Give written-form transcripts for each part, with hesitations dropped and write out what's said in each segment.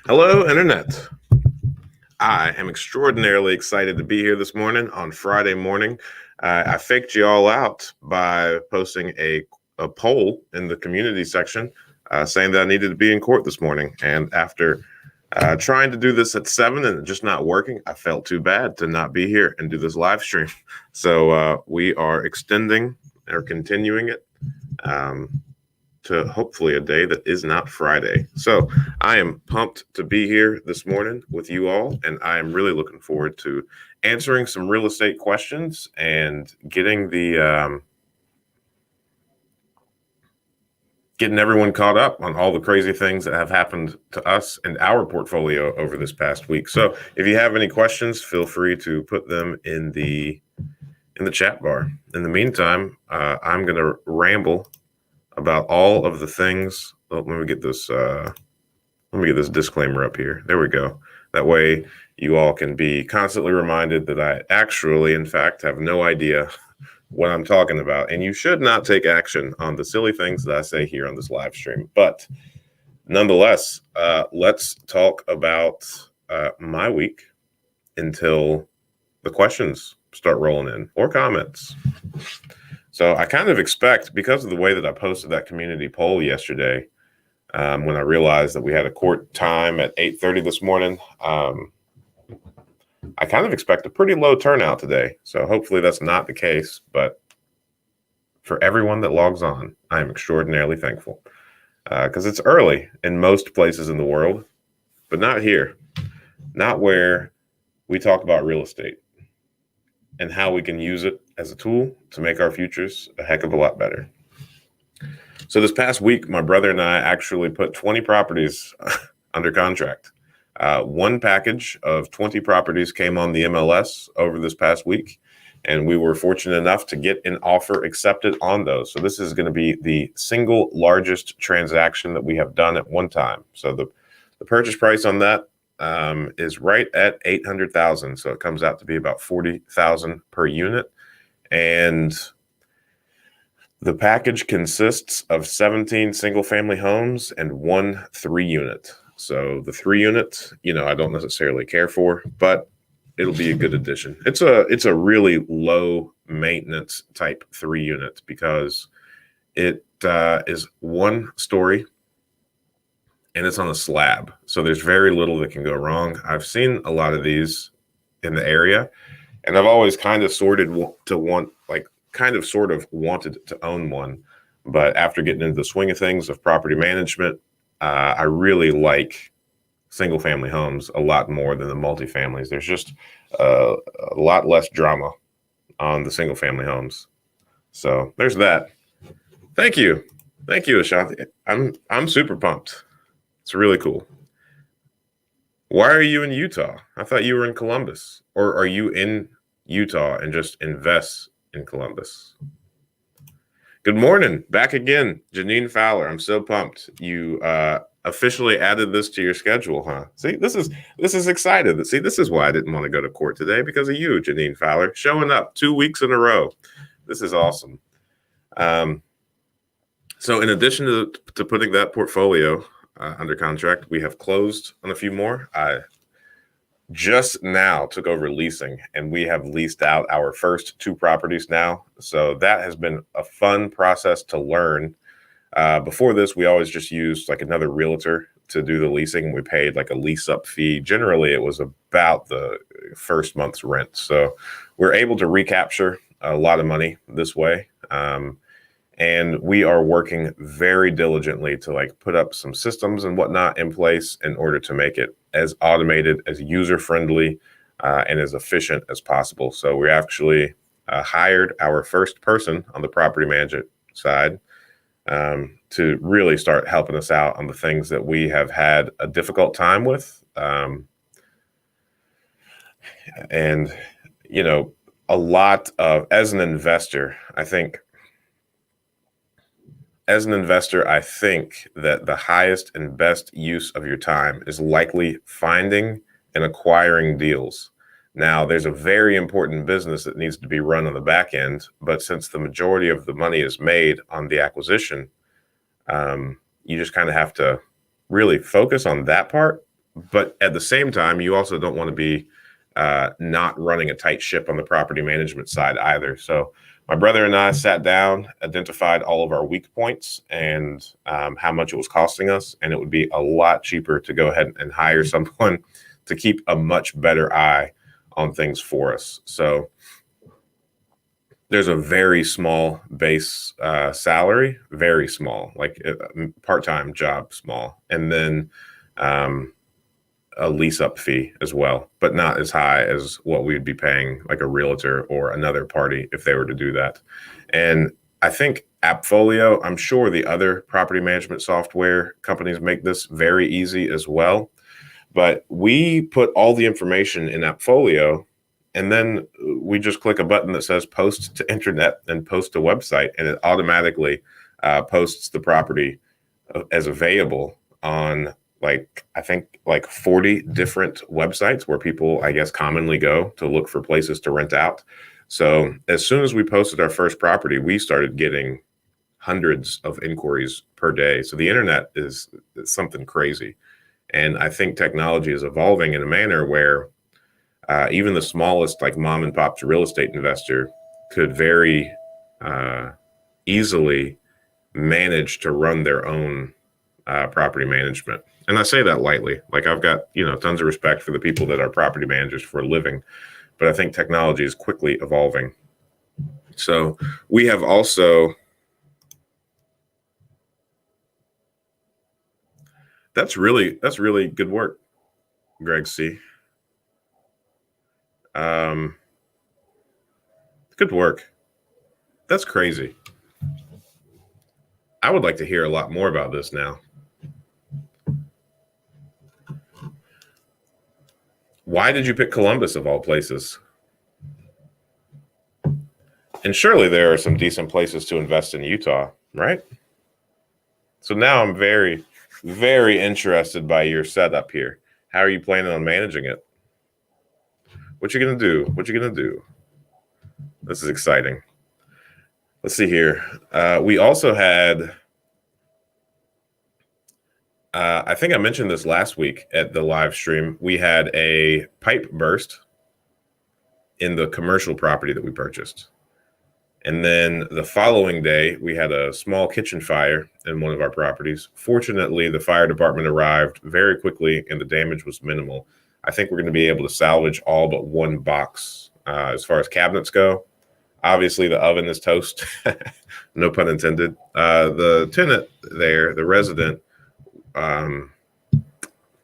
Hello, Internet. I am extraordinarily excited to be here this morning on Friday morning. I faked you all out by posting a poll in the community section saying that I needed to be in court this morning. And after trying to do this at 7 and it just not working, I felt too bad to not be here and do this live stream. So we are extending or continuing it. To hopefully a day that is not Friday. So I am pumped to be here this morning with you all, and I am really looking forward to answering some real estate questions and getting getting everyone caught up on all the crazy things that have happened to us and our portfolio over this past week. So if you have any questions, feel free to put them in the chat bar. In the meantime, I'm going to ramble about all of the things. Oh, let me get this disclaimer up here. There we go. That way you all can be constantly reminded that I actually, in fact, have no idea what I'm talking about. And you should not take action on the silly things that I say here on this live stream. But nonetheless, let's talk about my week until the questions start rolling in, or comments. So I kind of expect, because of the way that I posted that community poll yesterday, when I realized that we had a court time at 8:30 this morning, I kind of expect a pretty low turnout today. So hopefully that's not the case. But for everyone that logs on, I am extraordinarily thankful because it's early in most places in the world, but not here, not where we talk about real estate and how we can use it as a tool to make our futures a heck of a lot better. So this past week, my brother and I actually put 20 properties under contract. One package of 20 properties came on the MLS over this past week, and we were fortunate enough to get an offer accepted on those. So this is going to be the single largest transaction that we have done at one time. So the purchase price on that is right at $800,000. So it comes out to be about $40,000 per unit. And the package consists of 17 single family homes and 1 3-unit. So the 3-unit, I don't necessarily care for, but it'll be a good addition. It's a really low maintenance type 3-unit because it is 1 story. And it's on a slab. So there's very little that can go wrong. I've seen a lot of these in the area, and I've always kind of sort of wanted to own one. But after getting into the swing of things of property management, I really like single family homes a lot more than the multifamilies. There's just a lot less drama on the single family homes. So there's that. Thank you, Ashanti. I'm super pumped. It's really cool. Why are you in Utah? I thought you were in Columbus. Or are you in Utah and just invest in Columbus? Good morning. Back again, Janine Fowler. I'm so pumped. You officially added this to your schedule, huh? See, this is excited. See, this is why I didn't want to go to court today, because of you, Janine Fowler, showing up 2 weeks in a row. This is awesome. So in addition to putting that portfolio under contract, we have closed on a few more. I just now took over leasing, and we have leased out our first 2 properties now. So that has been a fun process to learn. Before this, we always just used like another realtor to do the leasing. We paid like a lease up fee. Generally, it was about the first month's rent. So we're able to recapture a lot of money this way. And we are working very diligently to put up some systems and whatnot in place in order to make it as automated, as user-friendly, and as efficient as possible. So we actually hired our first person on the property management side to really start helping us out on the things that we have had a difficult time with. And, a lot of, as an investor, I think that the highest and best use of your time is likely finding and acquiring deals. Now, there's a very important business that needs to be run on the back end, but since the majority of the money is made on the acquisition, you just kind of have to really focus on that part. But at the same time, you also don't want to be not running a tight ship on the property management side either. So my brother and I sat down, identified all of our weak points and how much it was costing us. And it would be a lot cheaper to go ahead and hire someone to keep a much better eye on things for us. So there's a very small base salary, very small, like a part-time job, small. And then a lease up fee as well, but not as high as what we'd be paying like a realtor or another party if they were to do that. And I think Appfolio, I'm sure the other property management software companies make this very easy as well. But we put all the information in Appfolio, and then we just click a button that says post to internet and post to website, and it automatically posts the property as available on I think 40 different websites where people, I guess, commonly go to look for places to rent out. So as soon as we posted our first property, we started getting hundreds of inquiries per day. So the internet is something crazy. And I think technology is evolving in a manner where even the smallest mom and pop real estate investor could very easily manage to run their own property management. And I say that lightly. I've got, tons of respect for the people that are property managers for a living, but I think technology is quickly evolving. So we have also, that's really good work, Greg C. Good work. That's crazy. I would like to hear a lot more about this now. Why did you pick Columbus of all places? And surely there are some decent places to invest in Utah, right? So now I'm very, very interested by your setup here. How are you planning on managing it? What you gonna do? What you gonna do? This is exciting. Let's see here. We also had, I think I mentioned this last week at the live stream. We had a pipe burst in the commercial property that we purchased. And then the following day, we had a small kitchen fire in one of our properties. Fortunately, the fire department arrived very quickly and the damage was minimal. I think we're going to be able to salvage all but one box as far as cabinets go. Obviously, the oven is toast. No pun intended. The tenant there, the resident,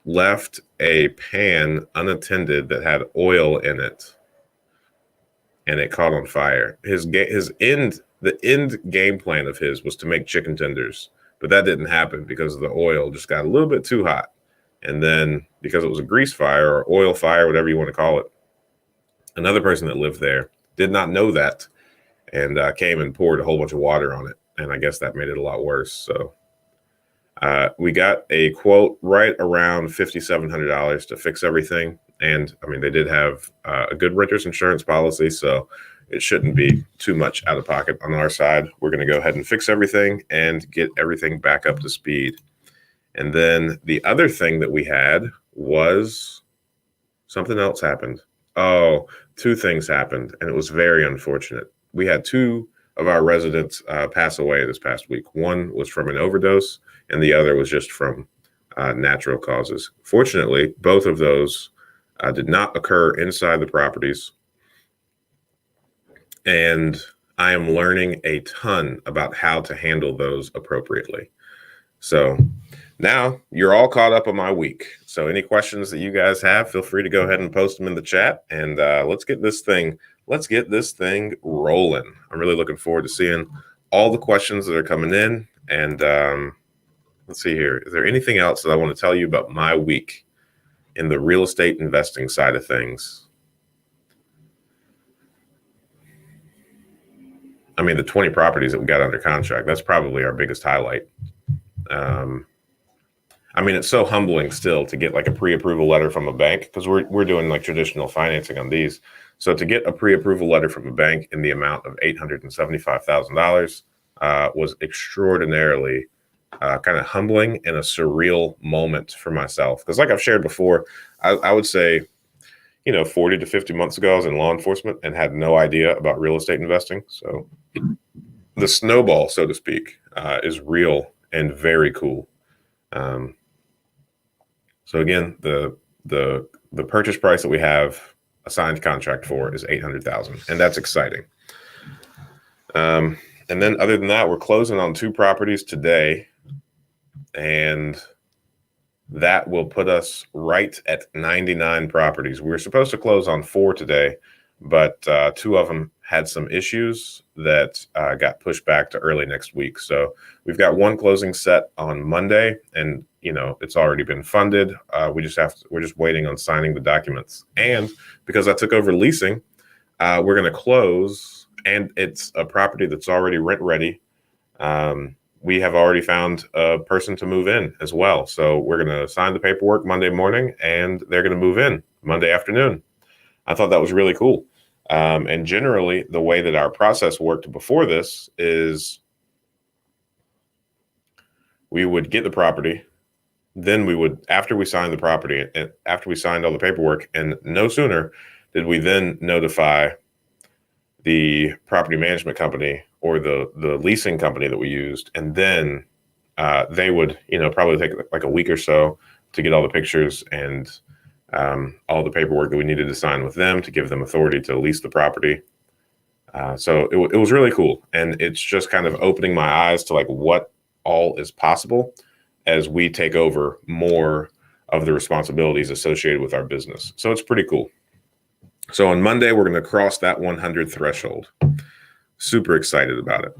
left a pan unattended that had oil in it, and it caught on fire. The end game plan of his was to make chicken tenders, but that didn't happen because the oil just got a little bit too hot. And then because it was a grease fire or oil fire, whatever you want to call it, another person that lived there did not know that and came and poured a whole bunch of water on it. And I guess that made it a lot worse. So we got a quote right around $5,700 to fix everything. And I mean, they did have a good renter's insurance policy, so it shouldn't be too much out of pocket on our side. We're going to go ahead and fix everything and get everything back up to speed. And then the other thing that we had was something else happened. Oh, two things happened, and it was very unfortunate. We had two of our residents pass away this past week. One was from an overdose, and the other was just from natural causes. Fortunately, both of those did not occur inside the properties. And I am learning a ton about how to handle those appropriately. So now you're all caught up on my week. So any questions that you guys have, feel free to go ahead and post them in the chat, and let's get this thing rolling. I'm really looking forward to seeing all the questions that are coming in. And let's see here. Is there anything else that I want to tell you about my week in the real estate investing side of things? I mean, the 20 properties that we got under contract, that's probably our biggest highlight. I mean, it's so humbling still to get like a pre-approval letter from a bank, because we're doing like traditional financing on these. So to get a pre-approval letter from a bank in the amount of $875,000 was extraordinarily kind of humbling and a surreal moment for myself. Because like I've shared before, I would say, 40 to 50 months ago, I was in law enforcement and had no idea about real estate investing. So the snowball, so to speak, is real and very cool. So again, the purchase price that we have a signed contract for is $800,000, and that's exciting. And then other than that, we're closing on 2 properties today, and that will put us right at 99 properties. We were supposed to close on 4 today, but 2 of them had some issues that got pushed back to early next week. So we've got 1 closing set on Monday, and it's already been funded. We're just waiting on signing the documents. And because I took over leasing, we're going to close, and it's a property that's already rent ready. We have already found a person to move in as well. So we're going to sign the paperwork Monday morning, and they're going to move in Monday afternoon. I thought that was really cool. And generally, the way that our process worked before this is we would get the property, then we would, after we signed the property, and after we signed all the paperwork, and no sooner did we then notify the property management company or the leasing company that we used, and then they would probably take like a week or so to get all the pictures and all the paperwork that we needed to sign with them to give them authority to lease the property. So it was really cool, and it's just kind of opening my eyes to like what all is possible as we take over more of the responsibilities associated with our business. So it's pretty cool. So on Monday, we're going to cross that 100 threshold. Super excited about it.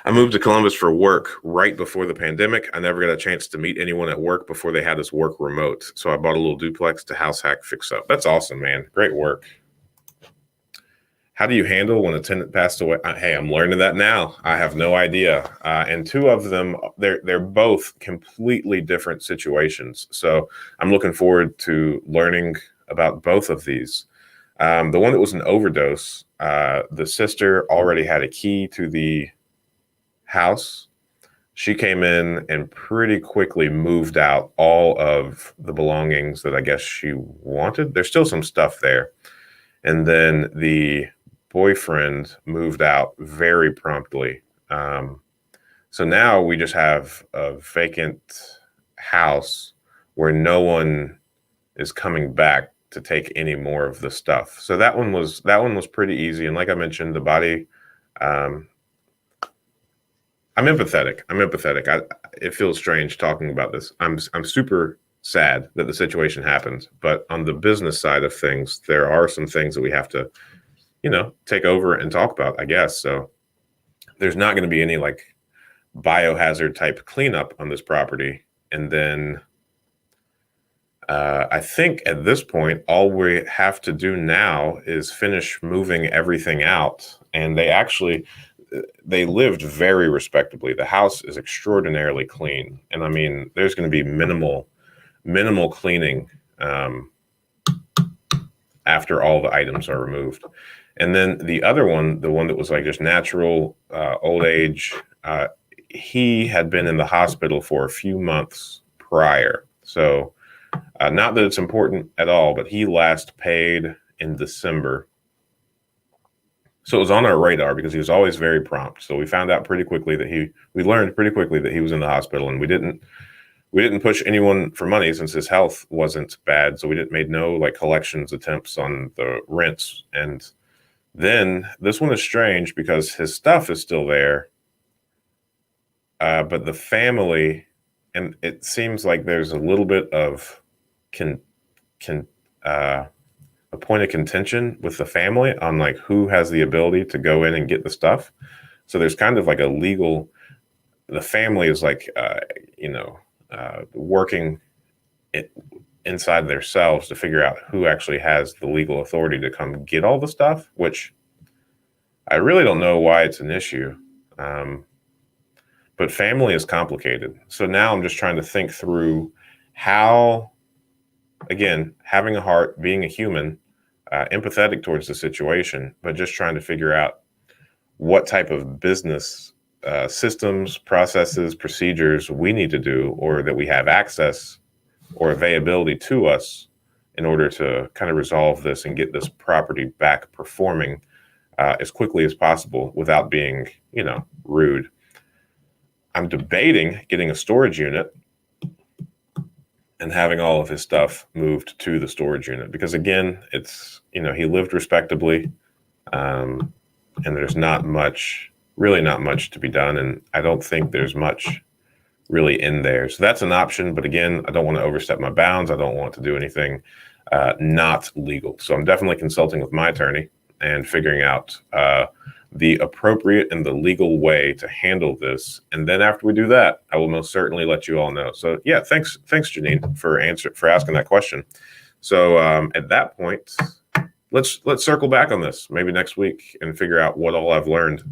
I moved to Columbus for work right before the pandemic. I never got a chance to meet anyone at work before they had us work remote. So I bought a little duplex to house hack fix up. That's awesome, man. Great work. How do you handle when a tenant passed away? Hey, I'm learning that now. I have no idea. And 2 of them, they're both completely different situations. So I'm looking forward to learning about both of these. The one that was an overdose, the sister already had a key to the house. She came in and pretty quickly moved out all of the belongings that I guess she wanted. There's still some stuff there. And then the boyfriend moved out very promptly. So now we just have a vacant house where no one is coming back to take any more of the stuff. So that one was pretty easy. And like I mentioned, the body, I'm empathetic. It feels strange talking about this. I'm super sad that the situation happened, but on the business side of things, there are some things that we have to, take over and talk about, I guess. So there's not going to be any like biohazard type cleanup on this property. And then I think at this point, all we have to do now is finish moving everything out. And they lived very respectably. The house is extraordinarily clean. And I mean, there's going to be minimal cleaning after all the items are removed. And then the other one, the one that was like just natural old age, he had been in the hospital for a few months prior. So not that it's important at all, but he last paid in December. So it was on our radar because he was always very prompt. So we found out pretty quickly we learned pretty quickly that he was in the hospital, and we didn't push anyone for money since his health wasn't bad. So we made no like collections attempts on the rents. And then this one is strange because his stuff is still there. But the family, and it seems like there's a little bit of a point of contention with the family on like who has the ability to go in and get the stuff. So there's kind of like the family is like, working inside themselves to figure out who actually has the legal authority to come get all the stuff, which I really don't know why it's an issue. But family is complicated. So now I'm just trying to think through how, again, having a heart, being a human, empathetic towards the situation, but just trying to figure out what type of business systems, processes, procedures we need to do, or that we have access or availability to us in order to kind of resolve this and get this property back performing as quickly as possible without being, rude. I'm debating getting a storage unit and having all of his stuff moved to the storage unit because, again, it's, he lived respectably, and there's really not much to be done. And I don't think there's much really in there. So that's an option. But again, I don't want to overstep my bounds. I don't want to do anything not legal. So I'm definitely consulting with my attorney and figuring out the appropriate and the legal way to handle this. And then after we do that, I will most certainly let you all know. So yeah, thanks Janine for asking that question. So at that point, let's circle back on this maybe next week and figure out what all I've learned.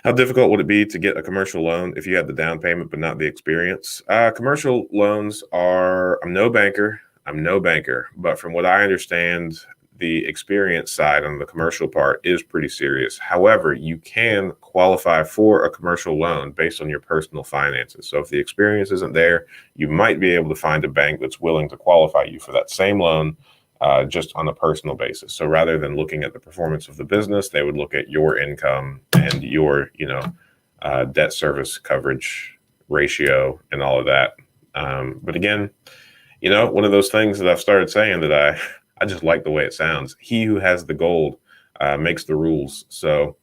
How difficult would it be to get a commercial loan if you had the down payment but not the experience? Commercial loans I'm no banker, but from what I understand, the experience side on the commercial part is pretty serious. However, you can qualify for a commercial loan based on your personal finances. So if the experience isn't there, you might be able to find a bank that's willing to qualify you for that same loan just on a personal basis. So rather than looking at the performance of the business, they would look at your income and your, debt service coverage ratio and all of that. But again, one of those things that I've started saying that I just like the way it sounds. He who has the gold makes the rules. So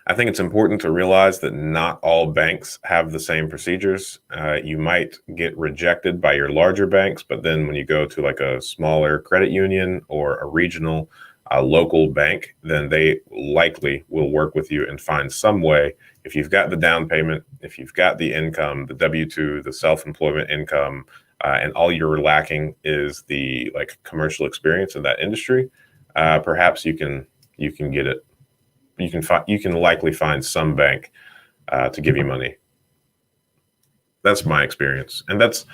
I think it's important to realize that not all banks have the same procedures. You might get rejected by your larger banks, but then when you go to like a smaller credit union or a regional local bank, then they likely will work with you and find some way. If you've got the down payment, if you've got the income, the W-2, the self-employment income, and all you're lacking is the commercial experience in that industry, perhaps you can get it. You can likely find some bank to give you money. That's my experience, and that's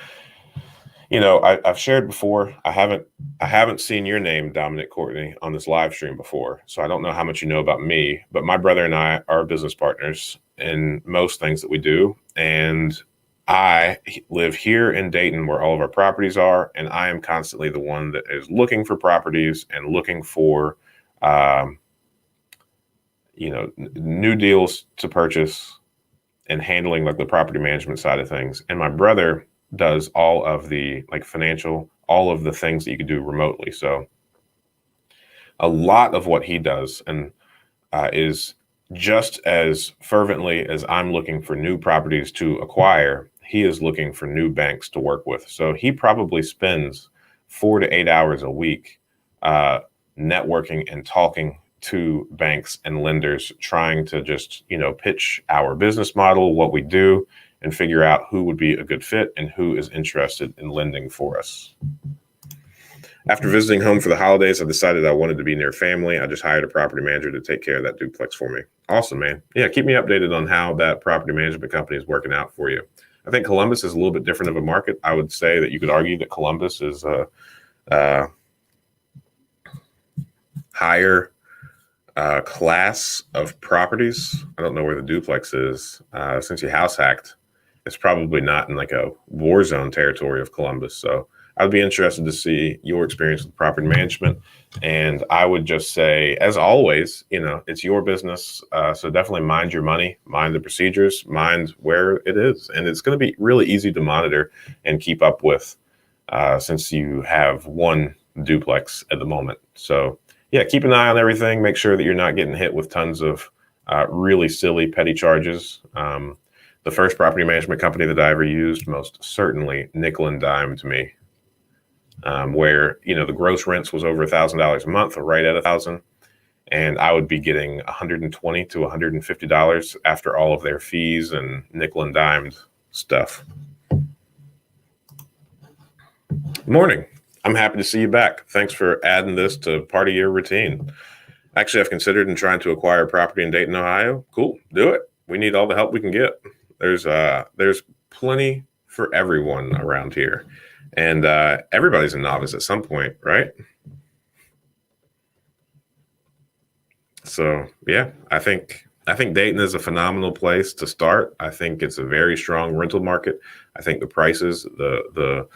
I've shared before. I haven't seen your name, Dominic Courtney, on this live stream before, so I don't know how much you know about me. But my brother and I are business partners in most things that we do, and I live here in Dayton where all of our properties are, and I am constantly the one that is looking for properties and looking for new deals to purchase and handling the property management side of things. And my brother does all of the financial, all of the things that you can do remotely. So a lot of what he does and is just as fervently as I'm looking for new properties to acquire, he is looking for new banks to work with. So he probably spends 4 to 8 hours a week networking and talking to banks and lenders, trying to just, pitch our business model, what we do, and figure out who would be a good fit and who is interested in lending for us. After visiting home for the holidays, I decided I wanted to be near family. I just hired a property manager to take care of that duplex for me. Awesome, man. Yeah, keep me updated on how that property management company is working out for you. I think Columbus is a little bit different of a market. I would say that you could argue that Columbus is a higher class of properties. I don't know where the duplex is. Since you house hacked, it's probably not in a war zone territory of Columbus. So I'd be interested to see your experience with property management. And I would just say, as always, it's your business. So definitely mind your money, mind the procedures, mind where it is. And it's going to be really easy to monitor and keep up with since you have one duplex at the moment. So yeah, keep an eye on everything. Make sure that you're not getting hit with tons of really silly petty charges. The first property management company that I ever used most certainly nickel and dimed me. Where the gross rents was over $1,000 a month, or right at $1,000, and I would be getting $120 to $150 after all of their fees and nickel and dimed stuff. Morning. I'm happy to see you back. Thanks for adding this to part of your routine. Actually, I've considered trying to acquire property in Dayton, Ohio. Cool, do it. We need all the help we can get. There's plenty for everyone around here. And everybody's a novice at some point, right? So, yeah, I think I think Dayton is a phenomenal place to start. I think it's a very strong rental market. I think the prices, the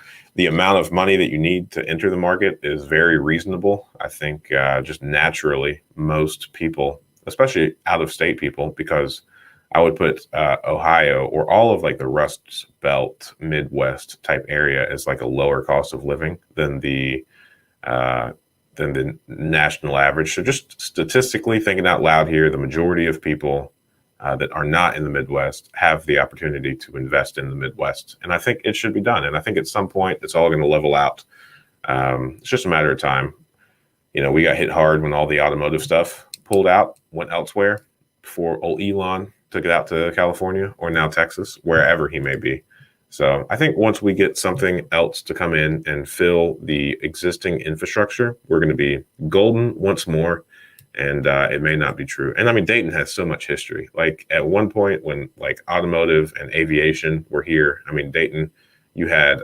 amount of money that you need to enter the market is very reasonable. I think just naturally, most people, especially out of state people, because I would put Ohio or all of like the Rust Belt, Midwest type area as like a lower cost of living uh, than the national average. So just statistically thinking out loud here, the majority of people that are not in the Midwest have the opportunity to invest in the Midwest. And I think it should be done. And I think at some point it's all going to level out. It's just a matter of time. You know, we got hit hard when all the automotive stuff pulled out, went elsewhere before old Elon took it out to California or now Texas, wherever he may be. So I think once we get something else to come in and fill the existing infrastructure, we're going to be golden once more. And it may not be true. And I mean, Dayton has so much history. Like at one point when like automotive and aviation were here, I mean, Dayton, you had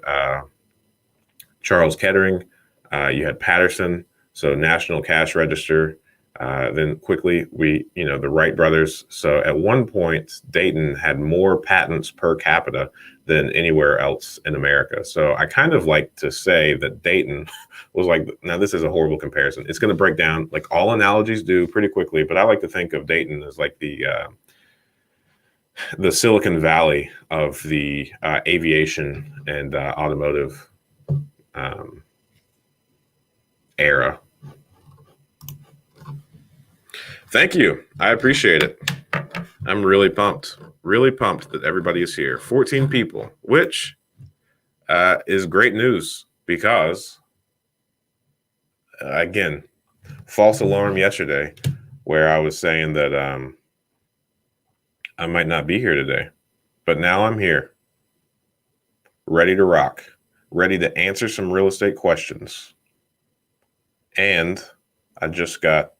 Charles Kettering, you had Patterson, so National Cash Register. Then quickly the Wright brothers. So at one point, Dayton had more patents per capita than anywhere else in America. So I kind of like to say that Dayton was like, now this is a horrible comparison. It's going to break down like all analogies do pretty quickly, but I like to think of Dayton as like the Silicon Valley of the aviation and automotive era. Thank you. I appreciate it. I'm really pumped that everybody is here. 14 people, which is great news because, again, false alarm yesterday where I was saying that I might not be here today. But now I'm here, ready to rock, ready to answer some real estate questions. And I just got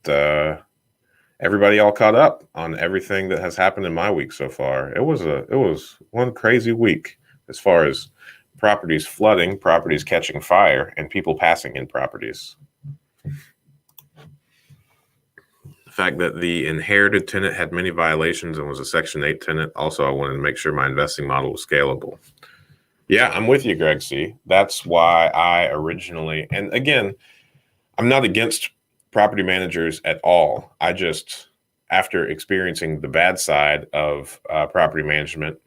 everybody all caught up on everything that has happened in my week so far. It was one crazy week as far as properties flooding, properties catching fire, and people passing in properties. The fact that the inherited tenant had many violations and was a Section 8 tenant. Also, I wanted to make sure my investing model was scalable. Yeah, I'm with you, Greg C. That's why I originally, and again, I'm not against property managers at all. I just, after experiencing the bad side of property management,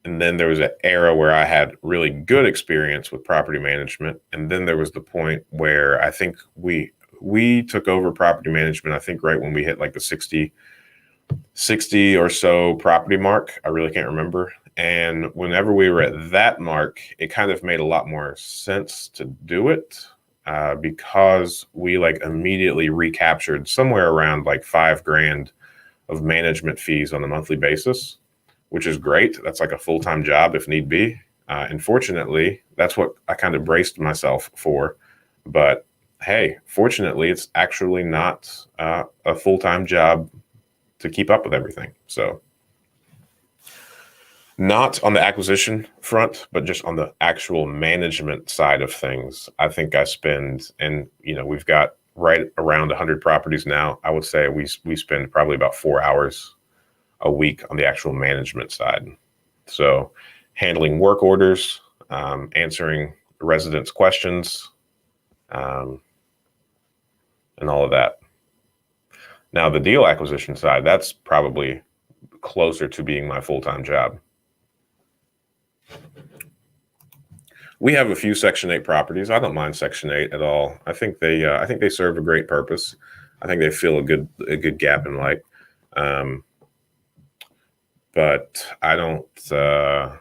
and then there was an era where I had really good experience with property management, and then there was the point where I think we took over property management, I think right when we hit like the 60 or so property mark. I really can't remember. And whenever we were at that mark, it kind of made a lot more sense to do it. Because we like immediately recaptured somewhere around like $5,000 of management fees on a monthly basis, which is great. That's like a full-time job if need be. And fortunately, that's what I kind of braced myself for. But hey, fortunately, it's actually not a full-time job to keep up with everything. So not on the acquisition front, but just on the actual management side of things. I think I spend, and we've got right around 100 properties now. I would say we spend probably about 4 hours a week on the actual management side. So handling work orders, answering residents' questions, and all of that. Now the deal acquisition side, that's probably closer to being my full-time job. We have a few Section 8 properties. I don't mind Section 8 at all. I think they serve a great purpose. I think they fill a good gap in life. But I don't. I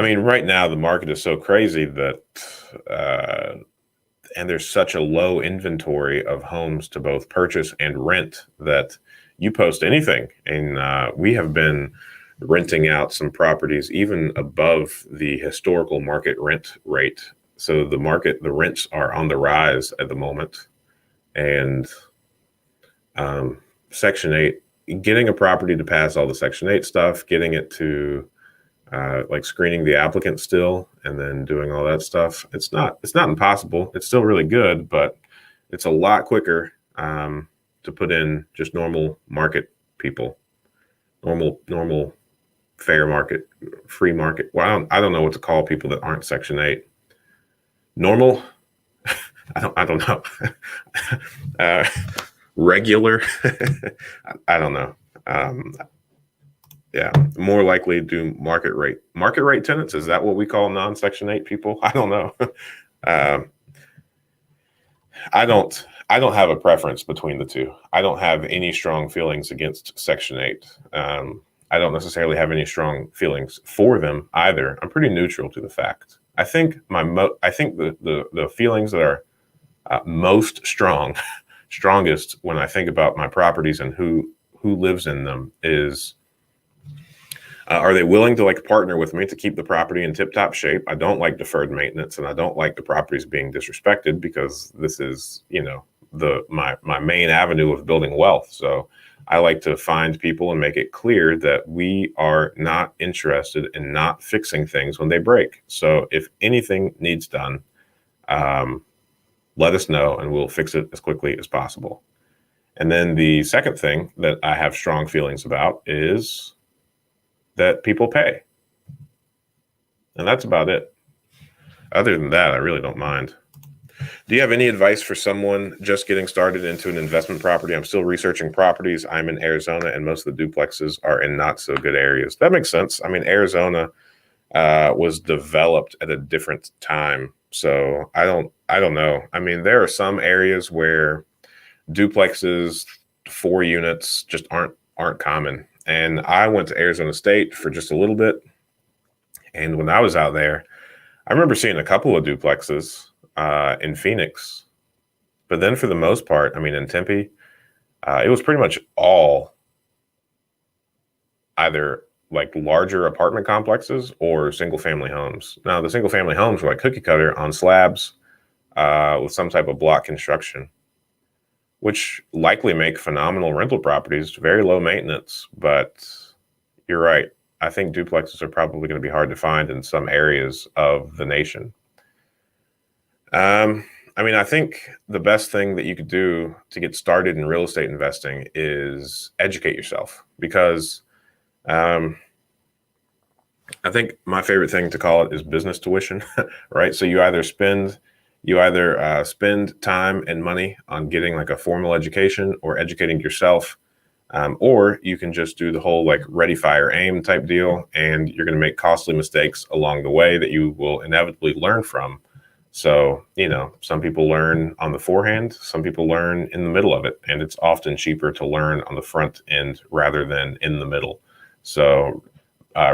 mean, right now the market is so crazy that, and there's such a low inventory of homes to both purchase and rent that you post anything, and we have been renting out some properties even above the historical market rent rate. So the rents are on the rise at the moment. And Section 8, getting a property to pass all the Section 8 stuff, getting it to like screening the applicant still, and then doing all that stuff. It's not impossible. It's still really good, but it's a lot quicker. to put in just normal market people, normal fair market, free market. Well, I don't know what to call people that aren't Section 8. Normal? I don't know. Regular? I don't know. Yeah, more likely to do market rate tenants. Is that what we call non-Section 8 people? I don't know. I don't have a preference between the two. I don't have any strong feelings against Section 8. I don't necessarily have any strong feelings for them either. I'm pretty neutral to the fact. I think the feelings that are most strongest when I think about my properties and who lives in them is, are they willing to partner with me to keep the property in tip-top shape? I don't like deferred maintenance, and I don't like the properties being disrespected, because this is, my main avenue of building wealth. So I like to find people and make it clear that we are not interested in not fixing things when they break. So if anything needs done, let us know and we'll fix it as quickly as possible. And then the second thing that I have strong feelings about is that people pay. And that's about it. Other than that, I really don't mind. Do you have any advice for someone just getting started into an investment property? I'm still researching properties. I'm in Arizona, and most of the duplexes are in not so good areas. That makes sense. I mean, Arizona was developed at a different time. So I don't know. I mean, there are some areas where duplexes, 4 units, just aren't common. And I went to Arizona State for just a little bit. And when I was out there, I remember seeing a couple of duplexes in Phoenix. But then for the most part, I mean, in Tempe, it was pretty much all either larger apartment complexes or single family homes. Now, the single family homes were cookie cutter on slabs with some type of block construction, which likely make phenomenal rental properties, very low maintenance. But you're right. I think duplexes are probably going to be hard to find in some areas of the nation. I mean, I think the best thing that you could do to get started in real estate investing is educate yourself, because I think my favorite thing to call it is business tuition, right? So you either spend time and money on getting a formal education or educating yourself, or you can just do the whole ready, fire, aim type deal, and you're going to make costly mistakes along the way that you will inevitably learn from. So, some people learn on the forehand, some people learn in the middle of it, and it's often cheaper to learn on the front end rather than in the middle. So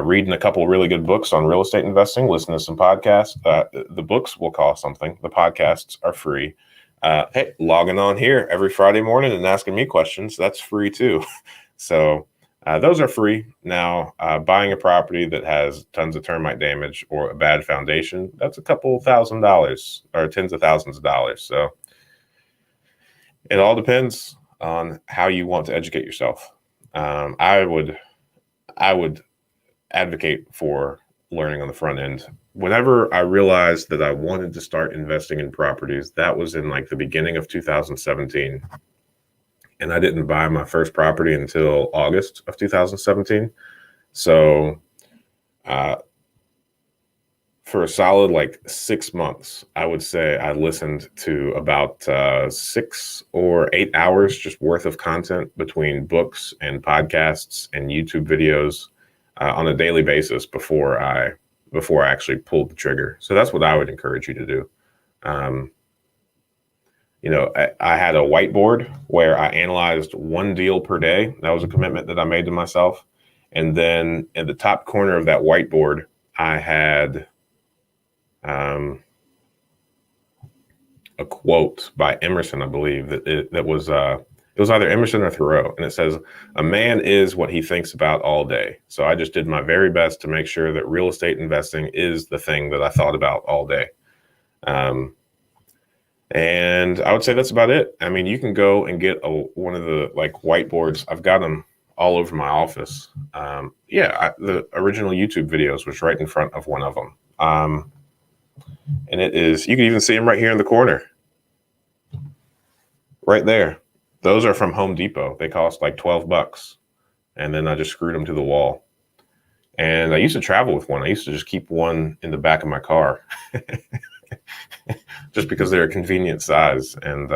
reading a couple of really good books on real estate investing, listen to some podcasts. The books will cost something. The podcasts are free. Hey, logging on here every Friday morning and asking me questions, that's free too. So those are free. Now, buying a property that has tons of termite damage or a bad foundation, that's a couple $1,000s or tens of thousands of dollars. So it all depends on how you want to educate yourself. I would advocate for learning on the front end. Whenever I realized that I wanted to start investing in properties, that was in the beginning of 2017. And I didn't buy my first property until August of 2017. So for a solid 6 months, I would say I listened to about 6 or 8 hours just worth of content between books and podcasts and YouTube videos on a daily basis before I actually pulled the trigger. So that's what I would encourage you to do. I had a whiteboard where I analyzed one deal per day. That was a commitment that I made to myself. And then in the top corner of that whiteboard, I had a quote by Emerson, I believe, that was it was either Emerson or Thoreau, and it says, "A man is what he thinks about all day." So I just did my very best to make sure that real estate investing is the thing that I thought about all day. And I would say that's about it. I mean, you can go and get one of the whiteboards. I've got them all over my office. The original YouTube videos was right in front of one of them. And it is, you can even see them right here in the corner. Right there. Those are from Home Depot. They cost like $12. And then I just screwed them to the wall. And I used to travel with one. I used to just keep one in the back of my car just because they're a convenient size. And,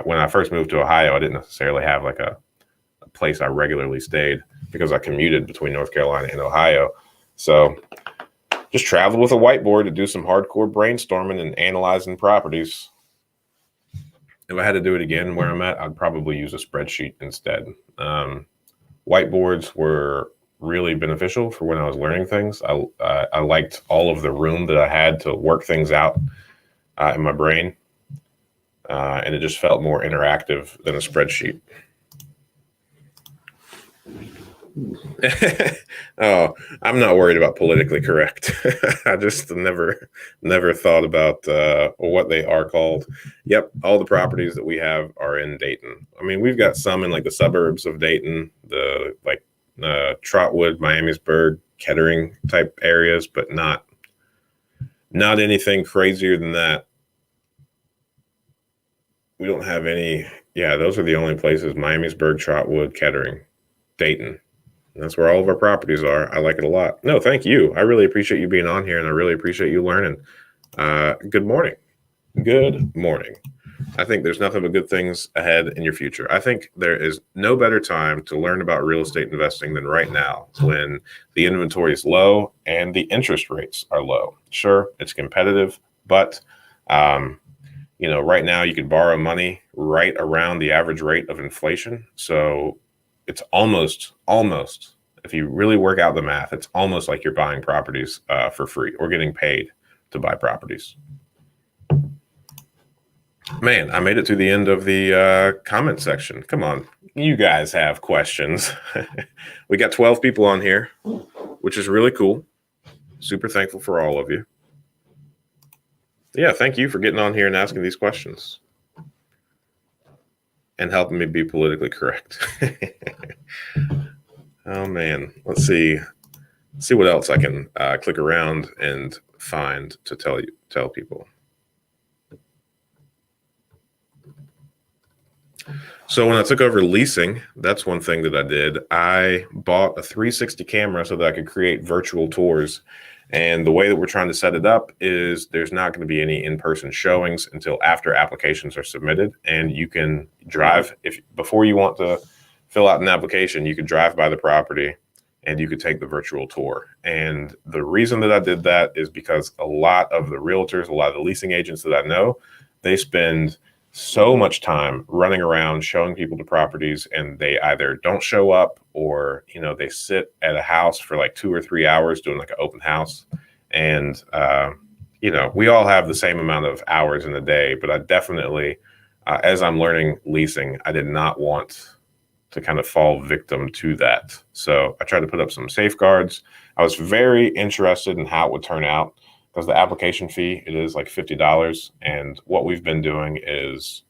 when I first moved to Ohio, I didn't necessarily have like a place I regularly stayed because I commuted between North Carolina and Ohio. So just traveled with a whiteboard to do some hardcore brainstorming and analyzing properties. If I had to do it again where I'm at, I'd probably use a spreadsheet instead. Whiteboards were really beneficial for when I was learning things. I liked all of the room that I had to work things out in my brain. And it just felt more interactive than a spreadsheet. Oh, I'm not worried about politically correct. I just never thought about what they are called. Yep, all the properties that we have are in Dayton. I mean, we've got some in like the suburbs of Dayton, the like Trotwood, Miamisburg, Kettering type areas, but not anything crazier than that. We don't have any. Yeah, those are the only places: Miamisburg, Trotwood, Kettering, Dayton. That's where all of our properties are. I like it a lot. No, thank you. I really appreciate you being on here, and I really appreciate you learning. Good morning. Good morning. I think there's nothing but good things ahead in your future. I think there is no better time to learn about real estate investing than right now, when the inventory is low and the interest rates are low. Sure, it's competitive, but right now you can borrow money right around the average rate of inflation. So it's almost, if you really work out the math, it's almost like you're buying properties for free or getting paid to buy properties. Man, I made it to the end of the comment section. Come on, you guys have questions. We got 12 people on here, which is really cool. Super thankful for all of you. Yeah, thank you for getting on here and asking these questions and helping me be politically correct. Oh man, let's see what else I can click around and find to tell people. So when I took over leasing, that's one thing that I did. I bought a 360 camera so that I could create virtual tours. And the way that we're trying to set it up is there's not going to be any in-person showings until after applications are submitted. And you can drive, before you want to fill out an application, you could drive by the property and you could take the virtual tour. And the reason that I did that is because a lot of the realtors, a lot of the leasing agents that I know, they spend so much time running around showing people the properties, and they either don't show up or, they sit at a house for like 2 or 3 hours doing like an open house. And, we all have the same amount of hours in a day, but I definitely, as I'm learning leasing, I did not want to kind of fall victim to that. So I tried to put up some safeguards. I was very interested in how it would turn out, because the application fee, it is like $50. And what we've been doing is,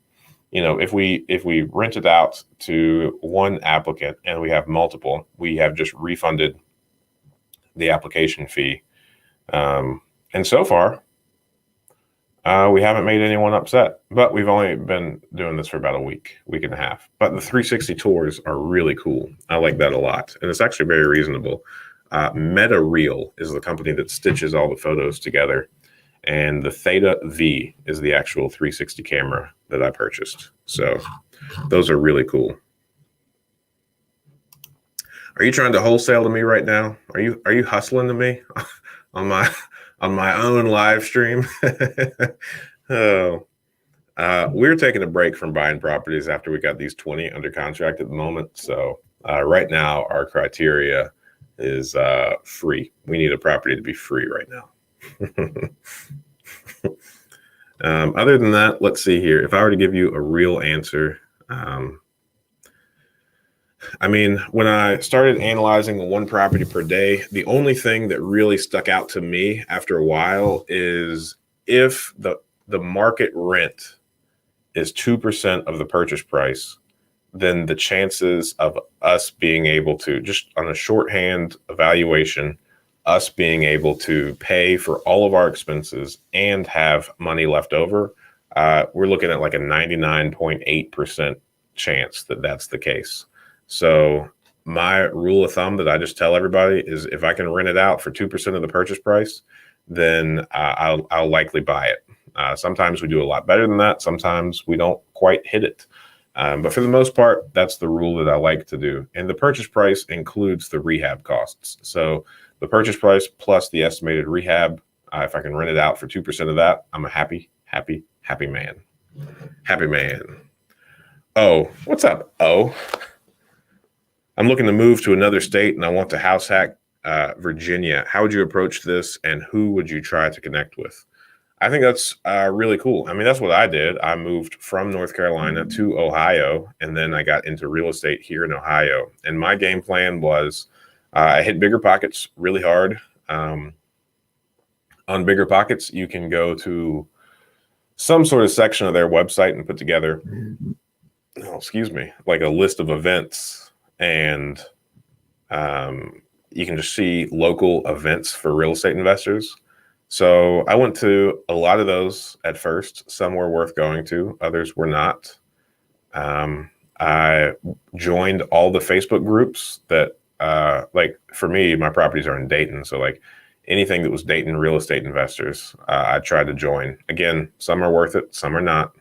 if we rent it out to one applicant and we have multiple, we have just refunded the application fee. And so far, we haven't made anyone upset, but we've only been doing this for about a week and a half. But the 360 tours are really cool. I like that a lot. And it's actually very reasonable. Meta Real is the company that stitches all the photos together, and the Theta V is the actual 360 camera that I purchased. So those are really cool. Are you trying to wholesale to me right now? Are you hustling to me on my own live stream? Oh, we're taking a break from buying properties after we got these 20 under contract at the moment. So right now our criteria is free. We need a property to be free right now. Other than that, let's see here. If I were to give you a real answer, when I started analyzing one property per day, the only thing that really stuck out to me after a while is if the market rent is 2% of the purchase price, then the chances of us being able to, just on a shorthand evaluation, us being able to pay for all of our expenses and have money left over we're looking at like a 99.8% chance that that's the case. So my rule of thumb that I just tell everybody is if I can rent it out for 2% of the purchase price, then I'll likely buy it. Sometimes we do a lot better than that. Sometimes we don't quite hit it. But for the most part, that's the rule that I like to do. And the purchase price includes the rehab costs. So the purchase price plus the estimated rehab, if I can rent it out for 2% of that, I'm a happy man. Happy man. Oh, what's up? Oh, I'm looking to move to another state and I want to house hack Virginia. How would you approach this and who would you try to connect with? I think that's really cool. I mean, that's what I did. I moved from North Carolina to Ohio, and then I got into real estate here in Ohio. And my game plan was I hit Bigger Pockets really hard. On Bigger Pockets, you can go to some sort of section of their website and put together, like a list of events, and you can just see local events for real estate investors. So I went to a lot of those at first. Some were worth going to, others were not. I joined all the Facebook groups that, like for me, my properties are in Dayton. So like anything that was Dayton real estate investors, I tried to join. Again, some are worth it, some are not.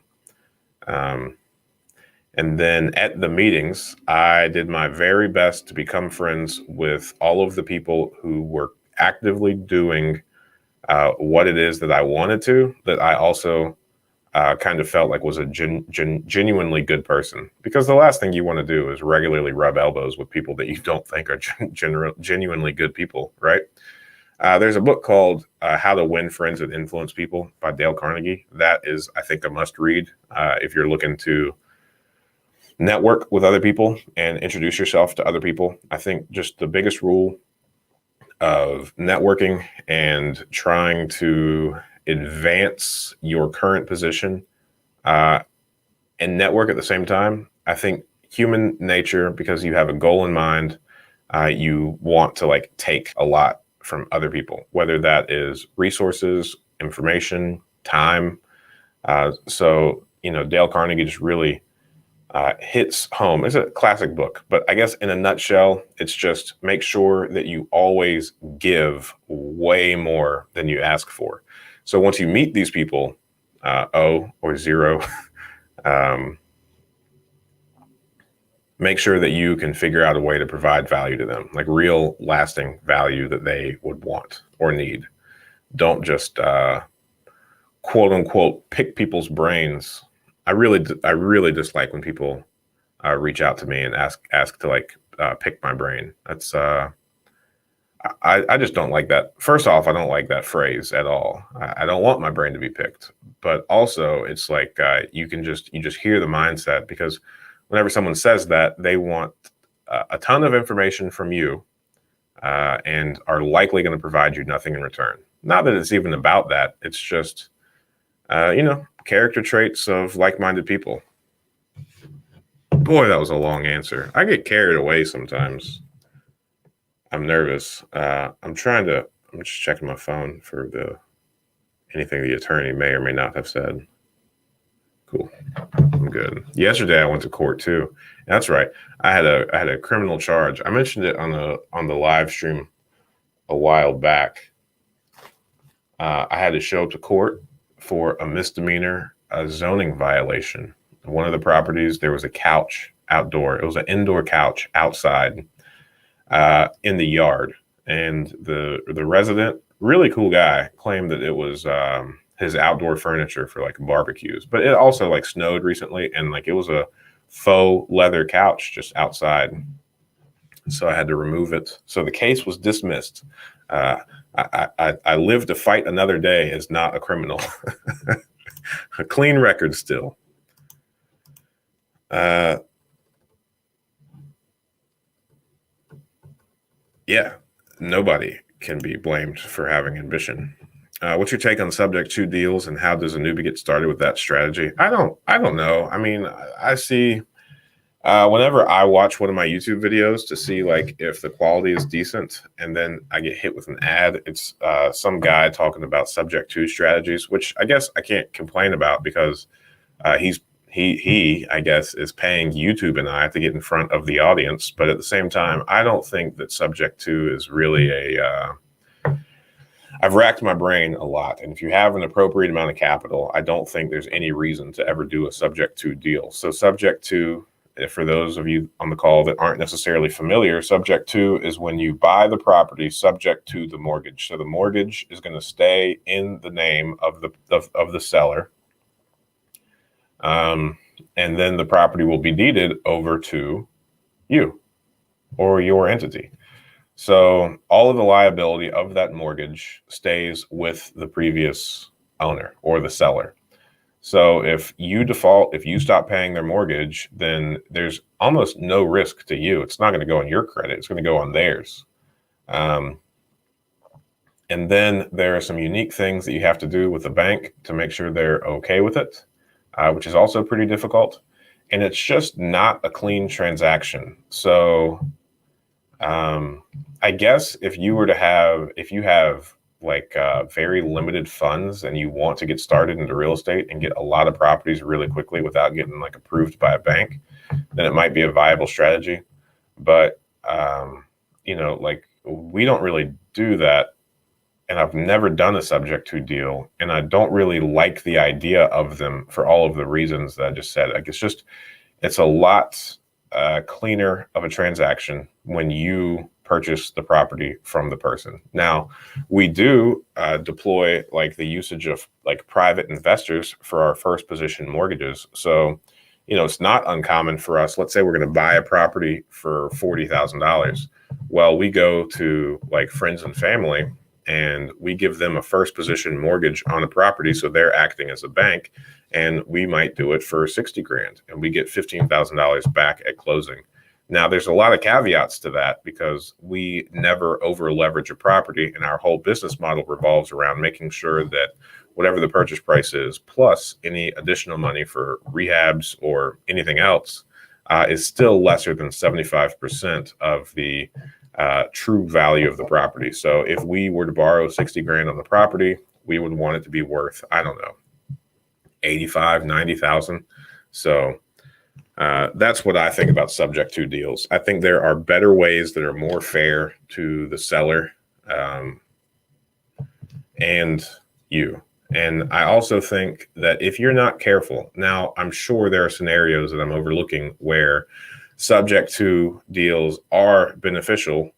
And then at the meetings, I did my very best to become friends with all of the people who were actively doing what it is that I wanted to, that I also kind of felt like was a genuinely good person. Because the last thing you want to do is regularly rub elbows with people that you don't think are genuinely good people, right? There's a book called How to Win Friends and Influence People by Dale Carnegie. That is, I think, a must read if you're looking to network with other people and introduce yourself to other people. I think just the biggest rule of networking and trying to advance your current position and network at the same time. I think human nature, because you have a goal in mind, you want to like take a lot from other people, whether that is resources, information, time. So, Dale Carnegie just really hits home. It's a classic book, but I guess in a nutshell, it's just make sure that you always give way more than you ask for. So once you meet these people, O or zero, make sure that you can figure out a way to provide value to them, like real lasting value that they would want or need. Don't just quote unquote pick people's brains. I really dislike when people reach out to me and ask to like pick my brain. That's I just don't like that. First off, I don't like that phrase at all. I don't want my brain to be picked. But also, it's like you just hear the mindset, because whenever someone says that, they want a ton of information from you and are likely going to provide you nothing in return. Not that it's even about that. It's just character traits of like-minded people. Boy, that was a long answer. I get carried away sometimes. I'm nervous. I'm just checking my phone for anything the attorney may or may not have said. Cool. I'm good. Yesterday I went to court too. That's right. I had a criminal charge. I mentioned it on the live stream a while back. I had to show up to court for a misdemeanor, a zoning violation. One of the properties, there was a couch outdoor. It was an indoor couch outside in the yard. And the resident, really cool guy, claimed that it was his outdoor furniture for like barbecues. But it also like snowed recently, and like it was a faux leather couch just outside. So I had to remove it. So the case was dismissed. I live to fight another day as not a criminal. A clean record still. Yeah, nobody can be blamed for having ambition. What's your take on subject to deals, and how does a newbie get started with that strategy? I don't know. I mean, I see Whenever I watch one of my YouTube videos to see like if the quality is decent, and then I get hit with an ad, it's some guy talking about subject to strategies, which I guess I can't complain about because he I guess is paying YouTube and I to get in front of the audience. But at the same time, I don't think that subject to is really I've racked my brain a lot, and if you have an appropriate amount of capital, I don't think there's any reason to ever do a subject to deal. So subject to, for those of you on the call that aren't necessarily familiar, subject to is when you buy the property subject to the mortgage. So the mortgage is going to stay in the name of the seller, and then the property will be deeded over to you or your entity. So all of the liability of that mortgage stays with the previous owner or the seller. So if you default, if you stop paying their mortgage, then there's almost no risk to you. It's not going to go on your credit. It's going to go on theirs. And then there are some unique things that you have to do with the bank to make sure they're okay with it, which is also pretty difficult. And it's just not a clean transaction. So I guess if you have like very limited funds and you want to get started into real estate and get a lot of properties really quickly without getting like approved by a bank, then it might be a viable strategy. But, like we don't really do that. And I've never done a subject to deal, and I don't really like the idea of them for all of the reasons that I just said. Like it's a lot cleaner of a transaction when you purchase the property from the person. Now, we do deploy like the usage of like private investors for our first position mortgages. So, it's not uncommon for us. Let's say we're going to buy a property for $40,000. Well, we go to like friends and family and we give them a first position mortgage on a property. So they're acting as a bank, and we might do it for 60 grand and we get $15,000 back at closing. Now, there's a lot of caveats to that because we never over leverage a property, and our whole business model revolves around making sure that whatever the purchase price is, plus any additional money for rehabs or anything else, is still lesser than 75% of the true value of the property. So if we were to borrow 60 grand on the property, we would want it to be worth, I don't know, 85, 90,000. So that's what I think about subject to deals. I think there are better ways that are more fair to the seller and you. And I also think that if you're not careful, now I'm sure there are scenarios that I'm overlooking where subject to deals are beneficial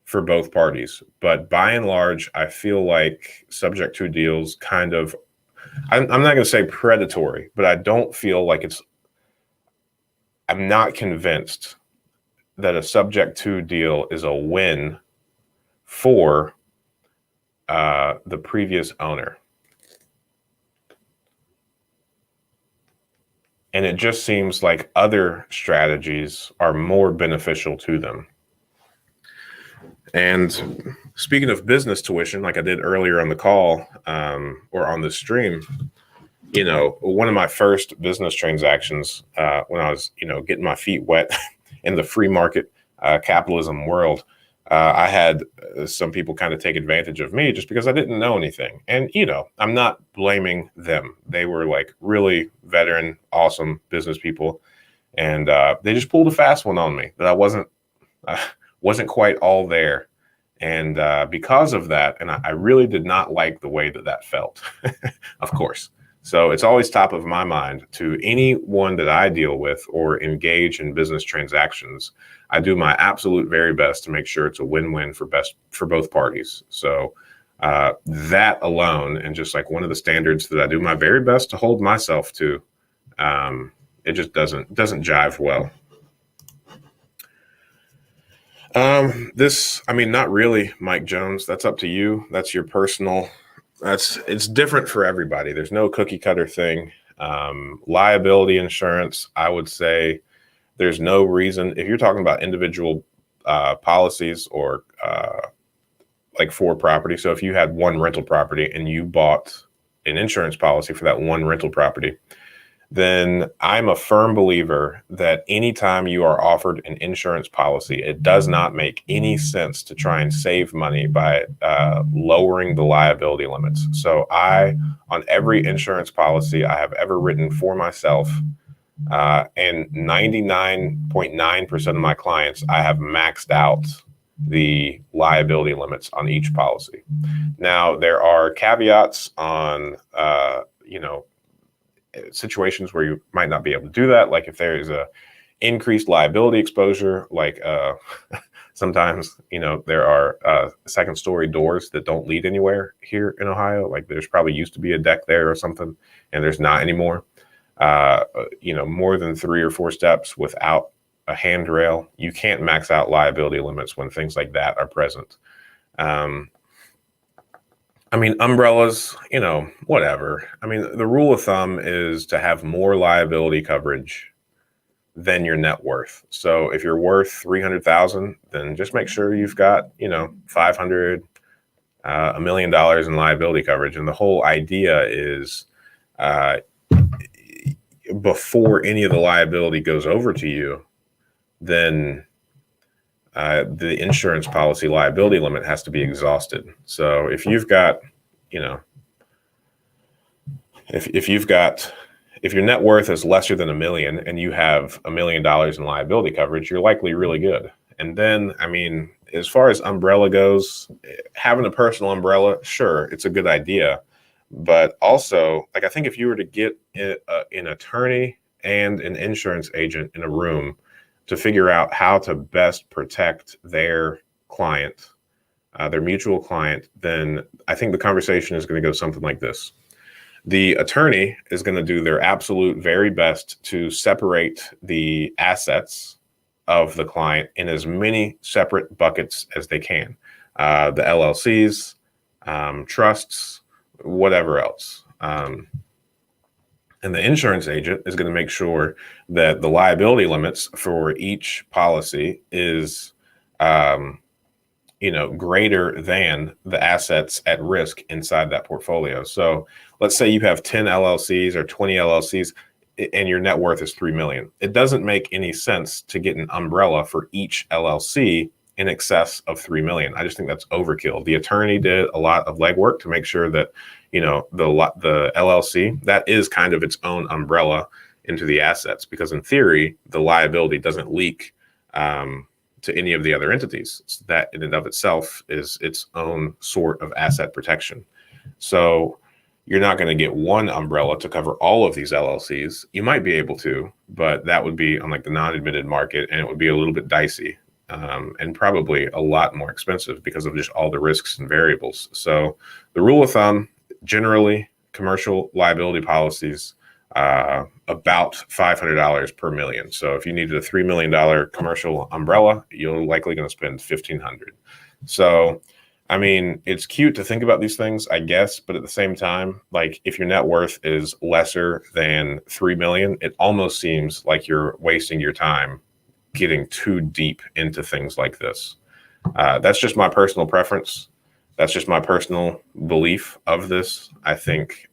for both parties. But by and large, I feel like subject to deals kind of, I'm not going to say predatory, but I don't feel like I'm not convinced that a subject to deal is a win for the previous owner. And it just seems like other strategies are more beneficial to them. And speaking of business tuition, like I did earlier on the call or on the stream, one of my first business transactions when I was, getting my feet wet in the free market capitalism world, I had some people kind of take advantage of me just because I didn't know anything. And, I'm not blaming them. They were like really veteran, awesome business people. And they just pulled a fast one on me that I wasn't quite all there. And because of that, and I really did not like the way that felt, of course. So it's always top of my mind to anyone that I deal with or engage in business transactions. I do my absolute very best to make sure it's a win-win for both parties. So that alone, and just like one of the standards that I do my very best to hold myself to, it just doesn't jive well. Not really, Mike Jones. That's up to you. That's your personal. It's different for everybody. There's no cookie cutter thing. Liability insurance, I would say there's no reason, if you're talking about individual policies or like for property. So if you had one rental property and you bought an insurance policy for that one rental property, then I'm a firm believer that anytime you are offered an insurance policy, it does not make any sense to try and save money by lowering the liability limits. So on every insurance policy I have ever written for myself, and 99.9% of my clients, I have maxed out the liability limits on each policy. Now, there are caveats on, situations where you might not be able to do that. Like if there is a increased liability exposure, like sometimes, there are second story doors that don't lead anywhere here in Ohio. Like there's probably used to be a deck there or something, and there's not anymore. More than 3 or 4 steps without a handrail, you can't max out liability limits when things like that are present. Umbrellas, whatever. The rule of thumb is to have more liability coverage than your net worth. So if you're worth $300,000, then just make sure you've got, $500, $1 million in liability coverage. And the whole idea is, before any of the liability goes over to you, then the insurance policy liability limit has to be exhausted. So if you've got, if your net worth is lesser than $1 million and you have $1 million in liability coverage, you're likely really good. And then, as far as umbrella goes, having a personal umbrella, sure, it's a good idea. But also, I think if you were to get an attorney and an insurance agent in a room to figure out how to best protect their client, their mutual client, then I think the conversation is going to go something like this. The attorney is going to do their absolute very best to separate the assets of the client in as many separate buckets as they can. The LLCs, trusts, whatever else. And the insurance agent is going to make sure that the liability limits for each policy is, greater than the assets at risk inside that portfolio. So let's say you have 10 LLCs or 20 LLCs and your net worth is $3 million. It doesn't make any sense to get an umbrella for each LLC in excess of $3 million. I just think that's overkill. The attorney did a lot of legwork to make sure that, the LLC, that is kind of its own umbrella into the assets, because in theory, the liability doesn't leak to any of the other entities. So that in and of itself is its own sort of asset protection. So you're not going to get one umbrella to cover all of these LLCs. You might be able to, but that would be on the non-admitted market, and it would be a little bit dicey. And probably a lot more expensive because of just all the risks and variables. So the rule of thumb, generally, commercial liability policies, about $500 per million. So if you needed a $3 million commercial umbrella, you're likely going to spend $1,500. So, it's cute to think about these things, I guess, but at the same time, if your net worth is lesser than $3 million, it almost seems like you're wasting your time getting too deep into things like this. That's just my personal preference. That's just my personal belief of this. I think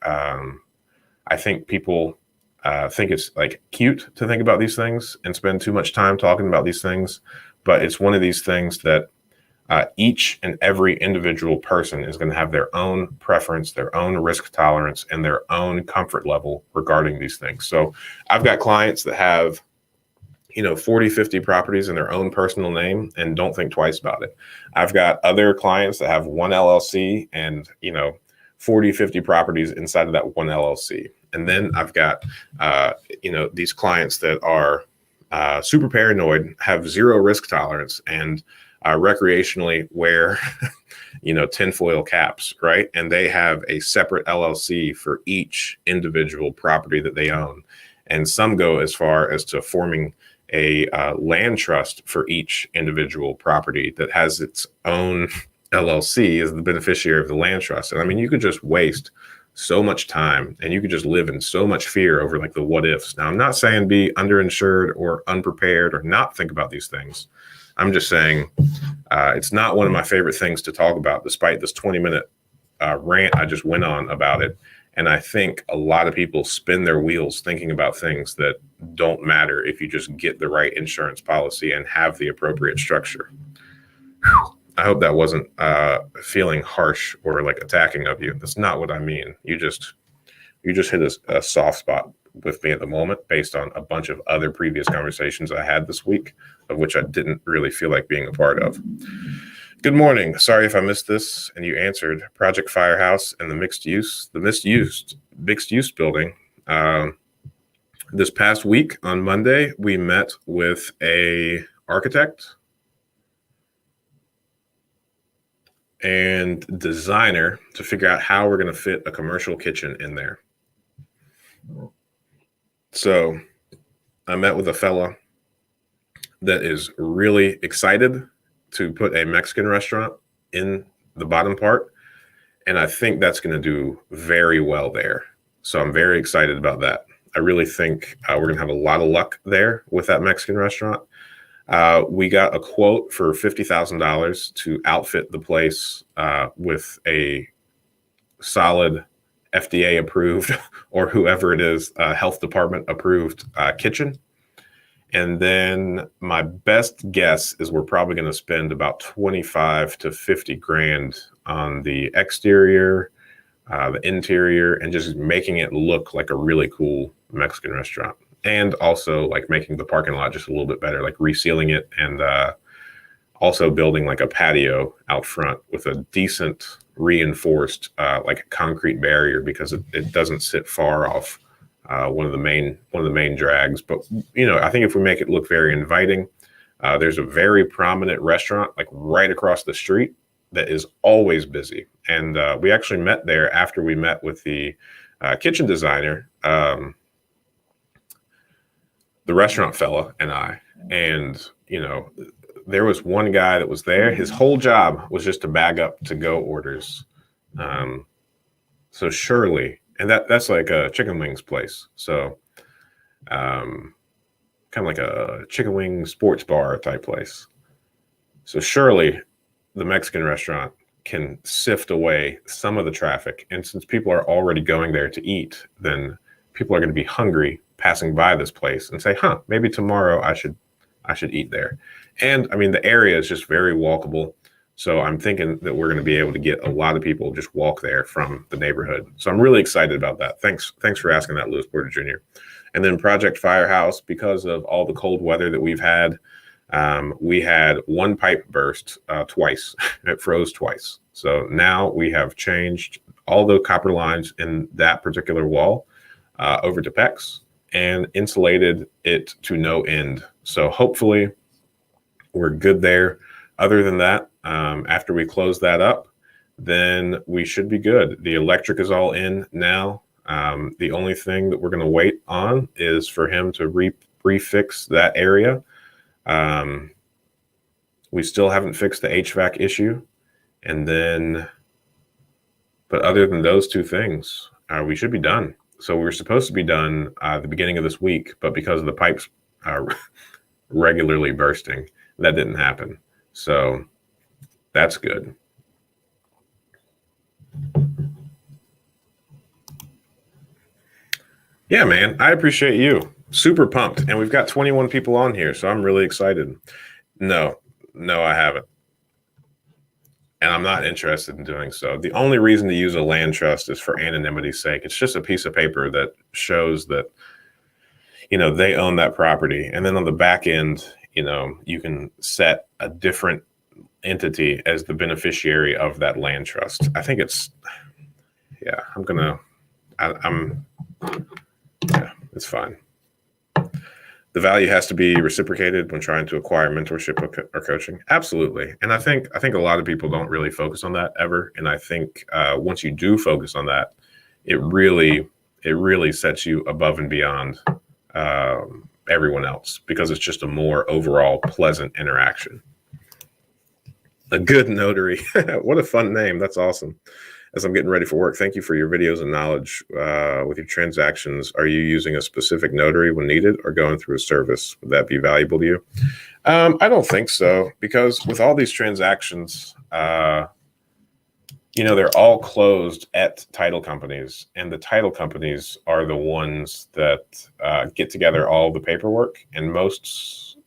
people think it's cute to think about these things and spend too much time talking about these things, but it's one of these things that each and every individual person is going to have their own preference, their own risk tolerance, and their own comfort level regarding these things. So I've got clients that have 40, 50 properties in their own personal name and don't think twice about it. I've got other clients that have one LLC and, 40, 50 properties inside of that one LLC. And then I've got, these clients that are super paranoid, have zero risk tolerance, and recreationally wear, tinfoil caps, right? And they have a separate LLC for each individual property that they own. And some go as far as to forming a land trust for each individual property that has its own LLC as the beneficiary of the land trust. And you could just waste so much time and you could just live in so much fear over the what ifs. Now, I'm not saying be underinsured or unprepared or not think about these things. I'm just saying it's not one of my favorite things to talk about, despite this 20-minute rant I just went on about it. And I think a lot of people spin their wheels thinking about things that don't matter if you just get the right insurance policy and have the appropriate structure. I hope that wasn't feeling harsh or like attacking of you. That's not what I mean. You just hit a soft spot with me at the moment based on a bunch of other previous conversations I had this week, of which I didn't really feel like being a part of. Good morning. Sorry if I missed this and you answered. Project Firehouse and the mixed use building. This past week on Monday, we met with a architect and designer to figure out how we're going to fit a commercial kitchen in there. So I met with a fella that is really excited to put a Mexican restaurant in the bottom part. And I think that's going to do very well there. So I'm very excited about that. I really think we're going to have a lot of luck there with that Mexican restaurant. We got a quote for $50,000 to outfit the place with a solid FDA approved or whoever it is, health department approved kitchen. And then my best guess is we're probably going to spend about 25 to 50 grand on the exterior, the interior, and just making it look like a really cool Mexican restaurant. And also like making the parking lot just a little bit better, like resealing it and also building like a patio out front with a decent reinforced like a concrete barrier because it doesn't sit far off one of the main drags. But I think if we make it look very inviting, there's a very prominent restaurant like right across the street that is always busy. And we actually met there after we met with the kitchen designer, the restaurant fella and I. And there was one guy that was there. His whole job was just to bag up to-go orders. So surely, and that's like a chicken wings place. So kind of like a chicken wing sports bar type place. So surely the Mexican restaurant can sift away some of the traffic. And since people are already going there to eat, then people are going to be hungry passing by this place and say, maybe tomorrow I should eat there. And I mean, the area is just very walkable. So I'm thinking that we're going to be able to get a lot of people just walk there from the neighborhood. So I'm really excited about that. Thanks for asking that, Lewis Porter Jr. And then Project Firehouse, because of all the cold weather that we've had, we had one pipe burst twice. It froze twice. So now we have changed all the copper lines in that particular wall over to PEX and insulated it to no end. So hopefully we're good there. Other than that, after we close that up, then we should be good. The electric is all in now. The only thing that we're going to wait on is for him to refix that area. We still haven't fixed the HVAC issue. And then, but other than those two things, we should be done. So we were supposed to be done the beginning of this week, but because of the pipes regularly bursting, that didn't happen. So that's good. Yeah, man, I appreciate you. Super pumped. And we've got 21 people on here, so I'm really excited. No, I haven't. And I'm not interested in doing so. The only reason to use a land trust is for anonymity's sake. It's just a piece of paper that shows that, they own that property. And then on the back end, you can set a different entity as the beneficiary of that land trust. I think it's, it's fine. The value has to be reciprocated when trying to acquire mentorship or coaching. Absolutely. And I think a lot of people don't really focus on that ever. And I think once you do focus on that, it really sets you above and beyond everyone else because it's just a more overall pleasant interaction. A good notary. What a fun name. That's awesome. As I'm getting ready for work, thank you for your videos and knowledge with your transactions. Are you using a specific notary when needed or going through a service? Would that be valuable to you? I don't think so, because with all these transactions, they're all closed at title companies, and the title companies are the ones that get together all the paperwork. And most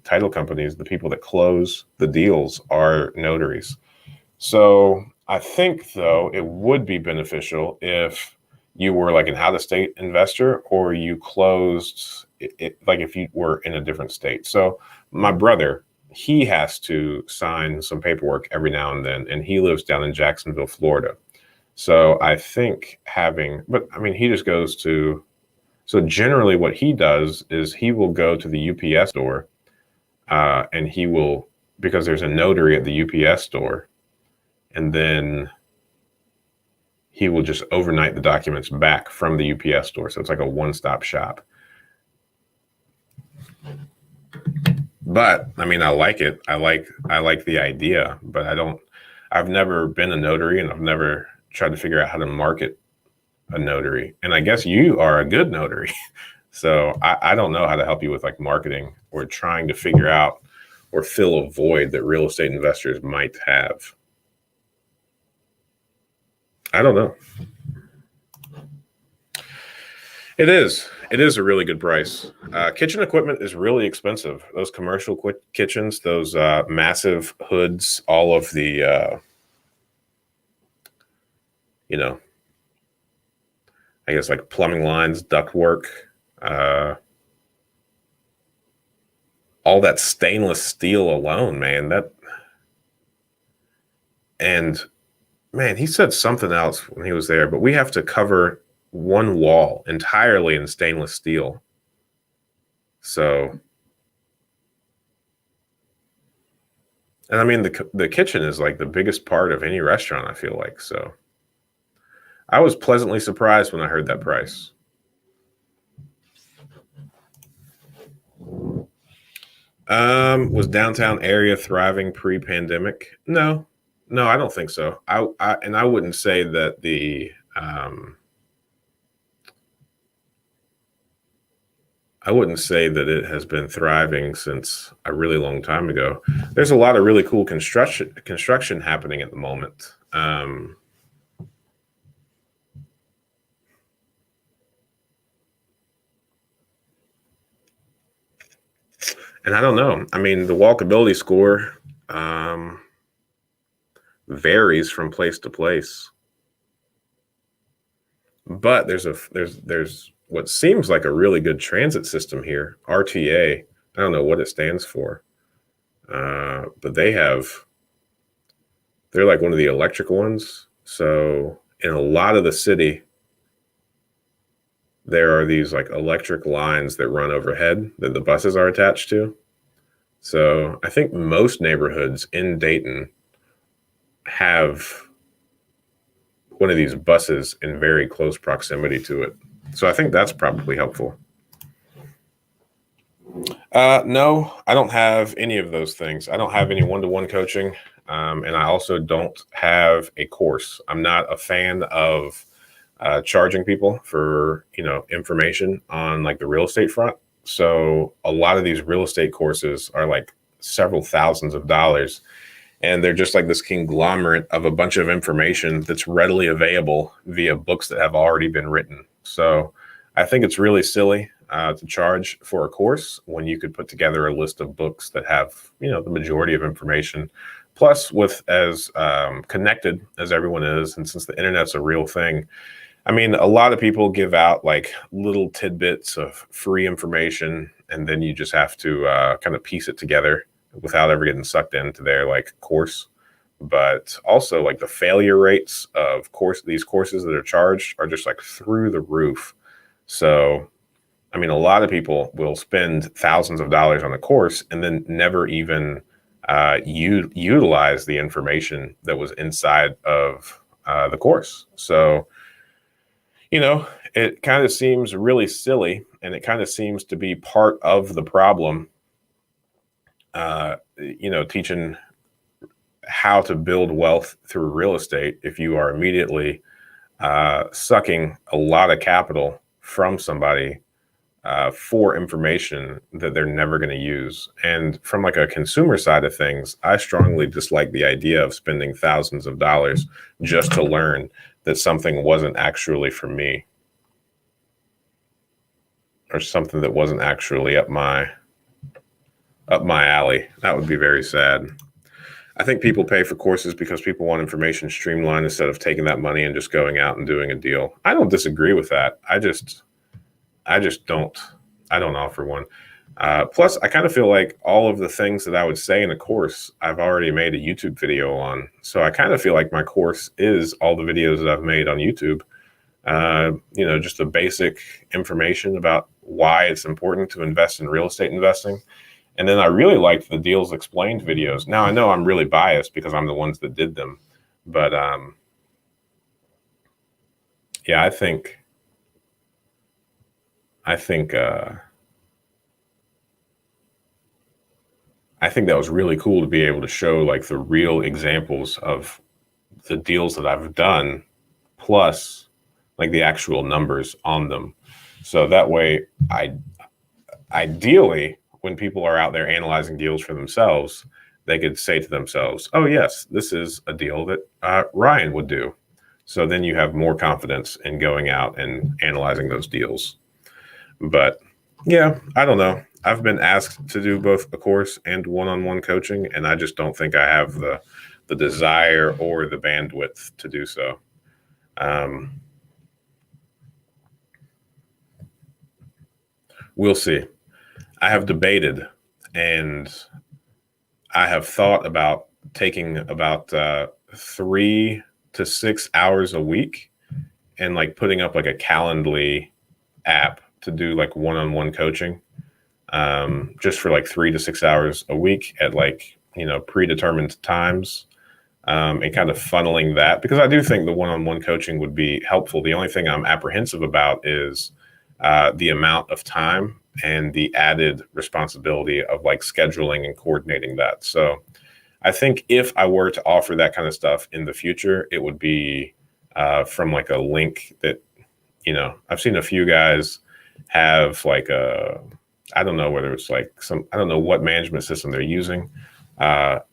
title companies, the people that close the deals, are notaries. So I think, though, it would be beneficial if you were like an out-of-state investor, or you closed it, like if you were in a different state. So my brother, he has to sign some paperwork every now and then, and he lives down in Jacksonville, Florida. So I think but I mean, he just goes to, so generally what he does is he will go to the UPS store, and he will, because there's a notary at the UPS store, and then he will just overnight the documents back from the UPS store. So it's like a one-stop shop. But I mean, I like it. I like the idea, but I've never been a notary, and I've never tried to figure out how to market a notary. And I guess you are a good notary. So I don't know how to help you with like marketing or trying to figure out or fill a void that real estate investors might have. I don't know. It is a really good price. Kitchen equipment is really expensive. Those commercial kitchens, those massive hoods, all of the, I guess like plumbing lines, ductwork, all that stainless steel alone, man. And man, he said something else when he was there, but we have to cover one wall entirely in stainless steel. So, and I mean, the kitchen is like the biggest part of any restaurant, I feel like. So I was pleasantly surprised when I heard that price. Was downtown area thriving pre-pandemic? No, I don't think so. I wouldn't say that I wouldn't say that it has been thriving since a really long time ago. There's a lot of really cool construction happening at the moment. And I don't know. I mean, the walkability score varies from place to place, but there's what seems like a really good transit system here. RTA. I don't know what it stands for, but they're like one of the electric ones. So in a lot of the city, there are these like electric lines that run overhead that the buses are attached to. So I think most neighborhoods in Dayton have one of these buses in very close proximity to it. So I think that's probably helpful. No, I don't have any of those things. I don't have any one-to-one coaching. And I also don't have a course. I'm not a fan of charging people for, information on like the real estate front. So a lot of these real estate courses are like several thousands of dollars, and they're just like this conglomerate of a bunch of information that's readily available via books that have already been written. So I think it's really silly to charge for a course when you could put together a list of books that have, the majority of information. Plus, with as connected as everyone is, and since the internet's a real thing, I mean, a lot of people give out like little tidbits of free information, and then you just have to kind of piece it together without ever getting sucked into their like course. But also like the failure rates of these courses that are charged are just like through the roof. So, I mean, a lot of people will spend thousands of dollars on a course and then never even utilize the information that was inside of the course. So, it kind of seems really silly, and it kind of seems to be part of the problem, teaching how to build wealth through real estate if you are immediately sucking a lot of capital from somebody for information that they're never going to use. And from like a consumer side of things, I strongly dislike the idea of spending thousands of dollars just to learn that something wasn't actually for me, or something that wasn't actually up my alley. That would be very sad. I think people pay for courses because people want information streamlined instead of taking that money and just going out and doing a deal. I don't disagree with that. I just don't offer one. Plus, I kind of feel like all of the things that I would say in a course, I've already made a YouTube video on. So I kind of feel like my course is all the videos that I've made on YouTube. Just the basic information about why it's important to invest in real estate investing. And then I really liked the Deals Explained videos. Now I know I'm really biased because I'm the ones that did them, but yeah, I think that was really cool to be able to show like the real examples of the deals that I've done, plus like the actual numbers on them. So that way, ideally, when people are out there analyzing deals for themselves, they could say to themselves, oh yes, this is a deal that Ryan would do. So then you have more confidence in going out and analyzing those deals. But yeah, I don't know. I've been asked to do both a course and one-on-one coaching, and I just don't think I have the desire or the bandwidth to do so. We'll see. I have debated, and I have thought about taking about 3 to 6 hours a week and like putting up like a Calendly app to do like one-on-one coaching, just for like 3 to 6 hours a week at like, predetermined times, and kind of funneling that, because I do think the one-on-one coaching would be helpful. The only thing I'm apprehensive about is the amount of time and the added responsibility of like scheduling and coordinating that. So I think if I were to offer that kind of stuff in the future, it would be from like a link that, I've seen a few guys have like I don't know whether it's like I don't know what management system they're using. But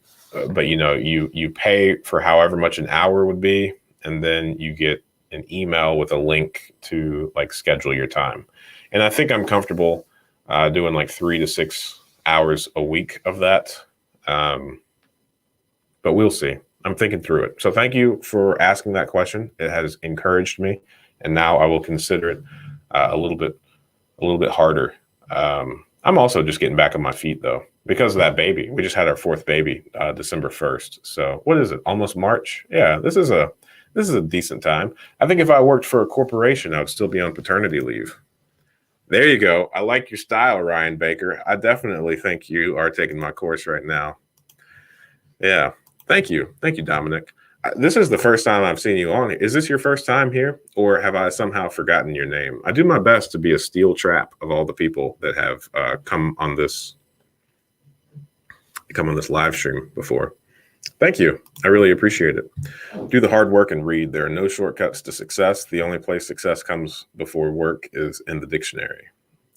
you pay for however much an hour would be, and then you get an email with a link to like schedule your time. And I think I'm comfortable doing like 3 to 6 hours a week of that. But we'll see. I'm thinking through it. So thank you for asking that question. It has encouraged me, and now I will consider it a little bit harder. I'm also just getting back on my feet though, because of that baby. We just had our 4th baby, December 1st. So what is it? Almost March. Yeah, this is a decent time. I think if I worked for a corporation, I would still be on paternity leave. There you go. I like your style, Ryan Baker. I definitely think you are taking my course right now. Yeah. Thank you. Thank you, Dominic. This is the first time I've seen you on here. Is this your first time here, or have I somehow forgotten your name? I do my best to be a steel trap of all the people that have come on this live stream before. Thank you. I really appreciate it. Do the hard work and read. There are no shortcuts to success. The only place success comes before work is in the dictionary.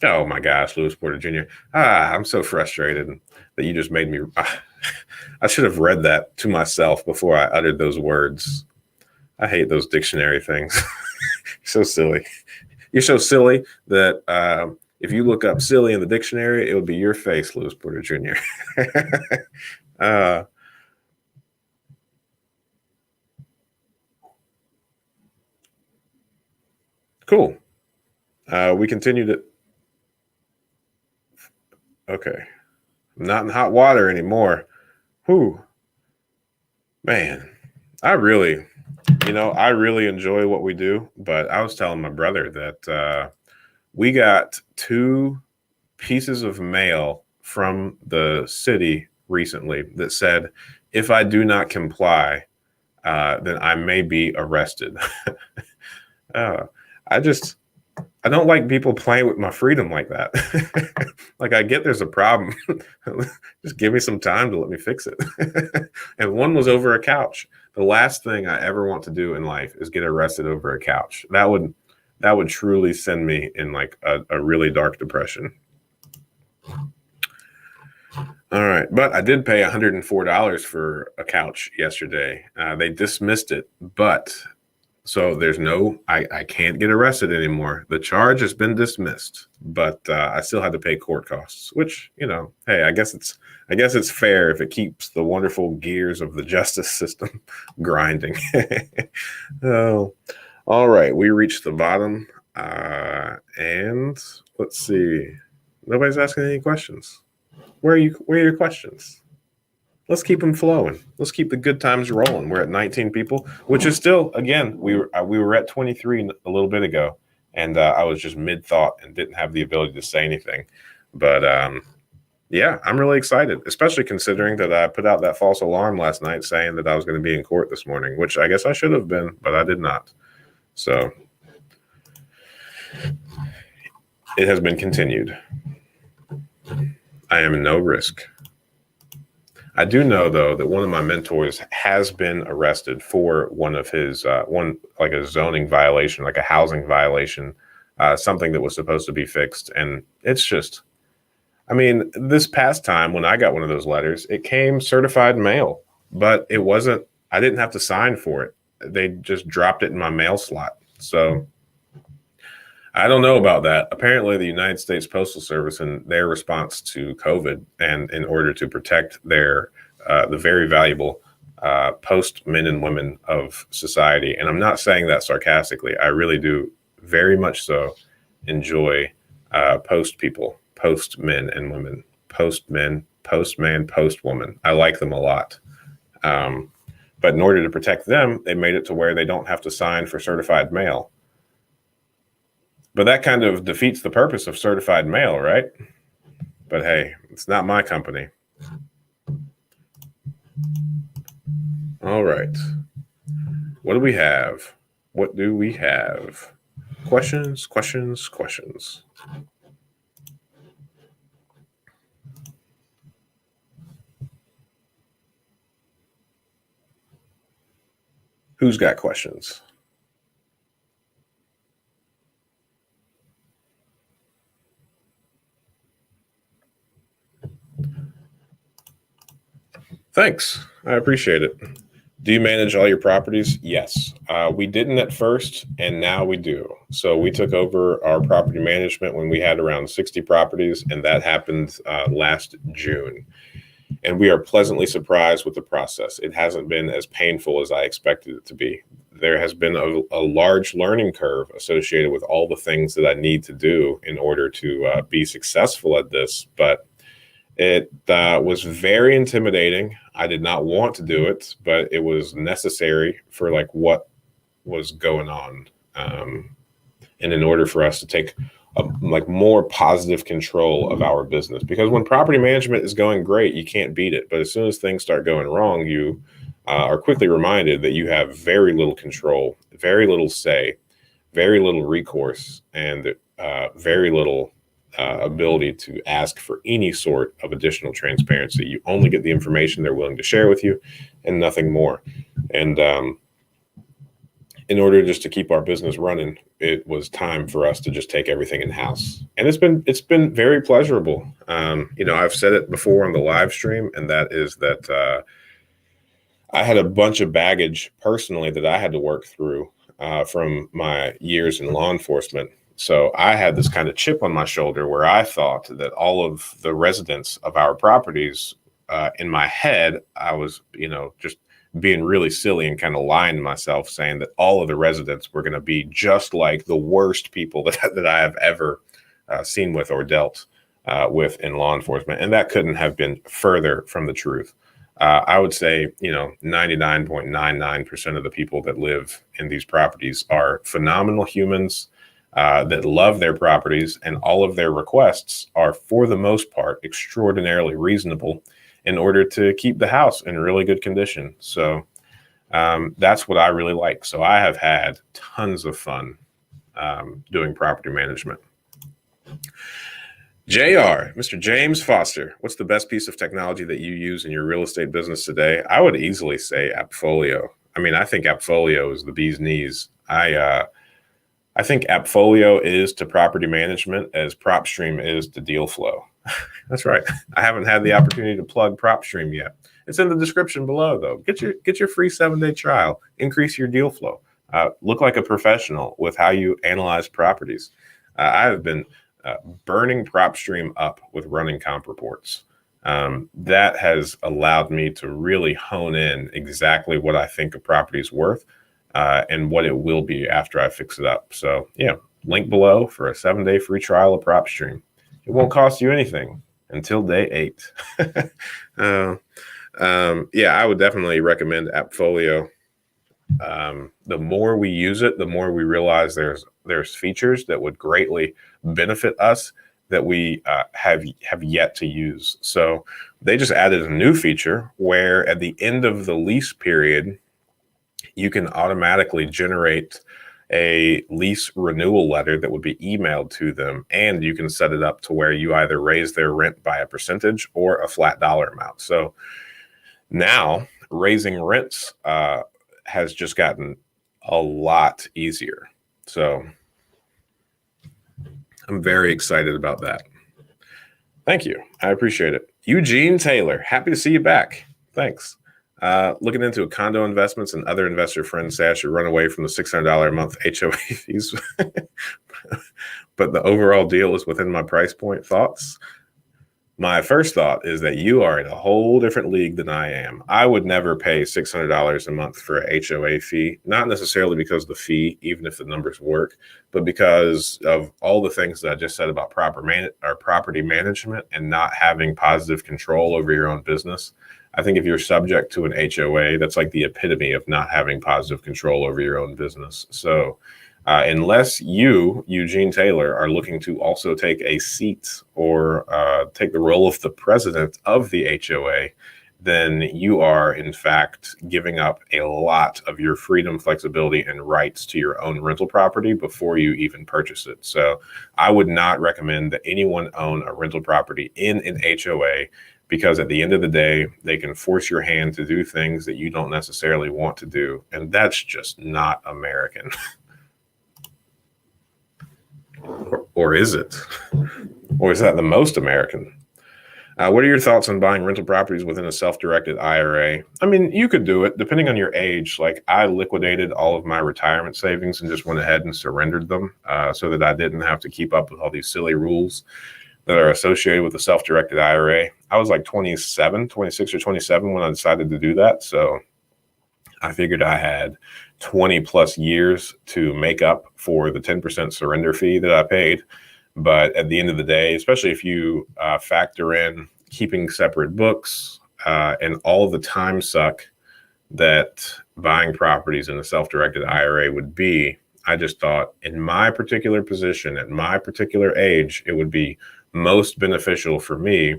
Oh my gosh, Lewis Porter Jr. I'm so frustrated that you just made me. I should have read that to myself before I uttered those words. I hate those dictionary things. So silly. You're so silly that if you look up silly in the dictionary, it would be your face, Lewis Porter Jr. Cool. We continued it. Okay. I'm not in hot water anymore. Whew. Man, I really enjoy what we do, but I was telling my brother that we got 2 pieces of mail from the city recently that said, if I do not comply, then I may be arrested. I don't like people playing with my freedom like that. Like, I get there's a problem. Just give me some time to let me fix it. And one was over a couch. The last thing I ever want to do in life is get arrested over a couch. That would That would truly send me in like a really dark depression. All right. But I did pay $104 for a couch yesterday. They dismissed it, but so there's I can't get arrested anymore. The charge has been dismissed, but I still had to pay court costs, which, hey, I guess it's fair if it keeps the wonderful gears of the justice system grinding. Oh, all right. We reached the bottom. And let's see. Nobody's asking any questions. Where are your questions? Let's keep them flowing. Let's keep the good times rolling. We're at 19 people, which is still, again, we were at 23 a little bit ago, and I was just mid thought and didn't have the ability to say anything. But yeah, I'm really excited, especially considering that I put out that false alarm last night saying that I was going to be in court this morning, which I guess I should have been, but I did not. So it has been continued. I am in no risk. I do know, though, that one of my mentors has been arrested for one of his like a zoning violation, like a housing violation, something that was supposed to be fixed. And it's just, I mean, this past time when I got one of those letters, it came certified mail, but it wasn't, I didn't have to sign for it. They just dropped it in my mail slot. So I don't know about that. Apparently, the United States Postal Service, in their response to COVID, and in order to protect the very valuable post men and women of society, and I'm not saying that sarcastically, I really do very much so enjoy post people, post men and women, post men, post man, post woman. I like them a lot. But in order to protect them, they made it to where they don't have to sign for certified mail. But that kind of defeats the purpose of certified mail, right? But hey, it's not my company. All right. What do we have? What do we have? Questions, questions, questions. Who's got questions? Thanks. I appreciate it. Do you manage all your properties? Yes. We didn't at first, and now we do. So we took over our property management when we had around 60 properties, and that happened last June. And we are pleasantly surprised with the process. It hasn't been as painful as I expected it to be. There has been a large learning curve associated with all the things that I need to do in order to be successful at this, but it was very intimidating. I did not want to do it, but it was necessary for like what was going on. And in order for us to take like more positive control of our business, because when property management is going great, you can't beat it. But as soon as things start going wrong, you are quickly reminded that you have very little control, very little say, very little recourse, and very little ability to ask for any sort of additional transparency. You only get the information they're willing to share with you and nothing more. And in order just to keep our business running, it was time for us to just take everything in house. And it's been very pleasurable. I've said it before on the live stream, and that is that I had a bunch of baggage personally that I had to work through from my years in law enforcement. So I had this kind of chip on my shoulder where I thought that all of the residents of our properties, in my head, I was, just being really silly and kind of lying to myself, saying that all of the residents were going to be just like the worst people that I have ever seen with or dealt with in law enforcement. And that couldn't have been further from the truth. I would say, 99.99% of the people that live in these properties are phenomenal humans that love their properties, and all of their requests are, for the most part, extraordinarily reasonable in order to keep the house in really good condition. So that's what I really like. So I have had tons of fun doing property management. Mr. James Foster, what's the best piece of technology that you use in your real estate business today? I would easily say Appfolio. I mean, I think Appfolio is the bee's knees. I think Appfolio is to property management as PropStream is to deal flow. That's right. I haven't had the opportunity to plug PropStream yet. It's in the description below, though. Get your free 7-day trial. Increase your deal flow. Look like a professional with how you analyze properties. I have been burning PropStream up with running comp reports. That has allowed me to really hone in exactly what I think a property is worth and what it will be after I fix it up. So yeah, link below for a 7-day free trial of PropStream. It won't cost you anything until day 8. Yeah, I would definitely recommend Appfolio. The more we use it, the more we realize there's features that would greatly benefit us that we have yet to use. So they just added a new feature where at the end of the lease period, you can automatically generate a lease renewal letter that would be emailed to them, and you can set it up to where you either raise their rent by a percentage or a flat dollar amount. So now raising rents has just gotten a lot easier. So I'm very excited about that. Thank you. I appreciate it. Eugene Taylor, happy to see you back. Thanks. Looking into a condo investments and other investor friends say I should run away from the $600 a month HOA fees, but the overall deal is within my price point. Thoughts? My first thought is that you are in a whole different league than I am. I would never pay $600 a month for a HOA fee, not necessarily because of the fee, even if the numbers work, but because of all the things that I just said about property management and not having positive control over your own business. I think if you're subject to an HOA, that's like the epitome of not having positive control over your own business. So unless you, Eugene Taylor, are looking to also take a seat or take the role of the president of the HOA, then you are, in fact, giving up a lot of your freedom, flexibility, and rights to your own rental property before you even purchase it. So I would not recommend that anyone own a rental property in an HOA, because at the end of the day, they can force your hand to do things that you don't necessarily want to do. And that's just not American. Or is it? Or is that the most American? What are your thoughts on buying rental properties within a self-directed IRA? I mean, you could do it depending on your age. Like, I liquidated all of my retirement savings and just went ahead and surrendered them so that I didn't have to keep up with all these silly rules that are associated with the self-directed IRA. I was like 26 or 27 when I decided to do that. So I figured I had 20 plus years to make up for the 10% surrender fee that I paid. But at the end of the day, especially if you factor in keeping separate books and all the time suck that buying properties in a self-directed IRA would be, I just thought in my particular position, at my particular age, it would be most beneficial for me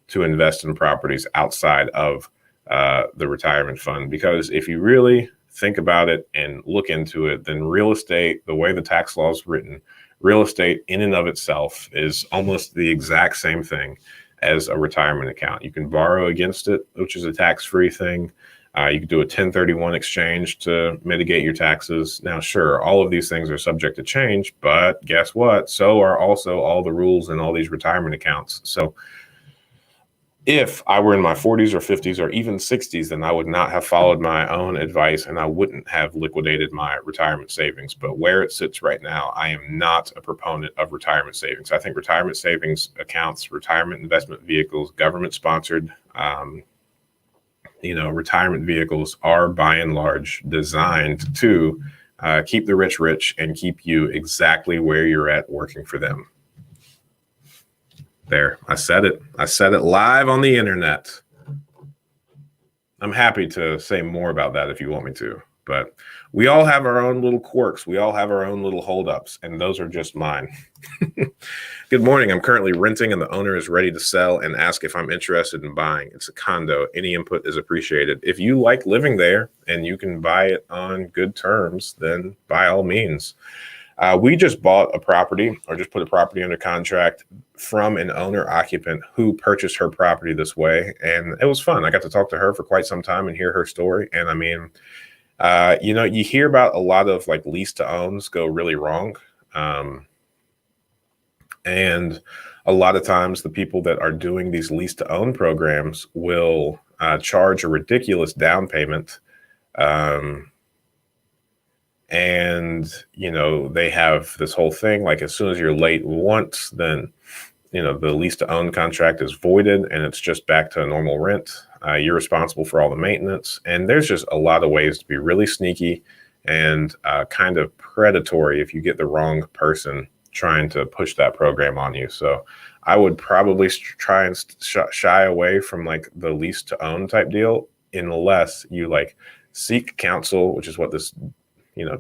to invest in properties outside of the retirement fund. Because if you really think about it and look into it, then real estate, the way the tax law is written, real estate in and of itself is almost the exact same thing as a retirement account. You can borrow against it, which is a tax-free thing. You can do a 1031 exchange to mitigate your taxes. Now, sure, all of these things are subject to change, but guess what? So are also all the rules in all these retirement accounts. So if I were in my 40s or 50s or even 60s, then I would not have followed my own advice and I wouldn't have liquidated my retirement savings. But where it sits right now, I am not a proponent of retirement savings. I think retirement savings accounts, retirement investment vehicles, government-sponsored retirement vehicles are by and large designed to keep the rich rich and keep you exactly where you're at working for them. There, I said it. I said it live on the internet. I'm happy to say more about that if you want me to, but we all have our own little quirks. We all have our own little holdups, and those are just mine. Good morning. I'm currently renting and the owner is ready to sell and ask if I'm interested in buying. It's a condo. Any input is appreciated. If you like living there and you can buy it on good terms, then by all means. We just bought a property or just put a property under contract from an owner occupant who purchased her property this way. And it was fun. I got to talk to her for quite some time and hear her story. And I mean, You hear about a lot of like lease to owns go really wrong. And a lot of times the people that are doing these lease to own programs will charge a ridiculous down payment. And, they have this whole thing like as soon as you're late once, then, the lease to own contract is voided and it's just back to a normal rent. You're responsible for all the maintenance. And there's just a lot of ways to be really sneaky and kind of predatory if you get the wrong person trying to push that program on you. So I would probably try and shy away from like the lease to own type deal unless you like seek counsel, which is what this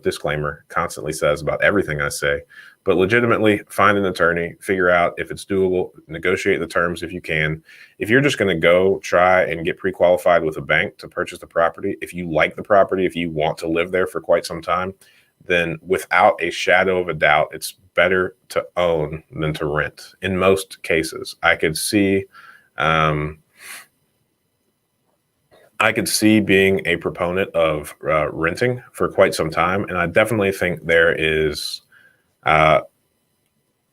disclaimer constantly says about everything I say, but legitimately find an attorney, figure out if it's doable, negotiate the terms if you can. If you're just going to go try and get pre-qualified with a bank to purchase the property, if you like the property, if you want to live there for quite some time, then without a shadow of a doubt, it's better to own than to rent. In most cases, I could see being a proponent of renting for quite some time. And I definitely think there is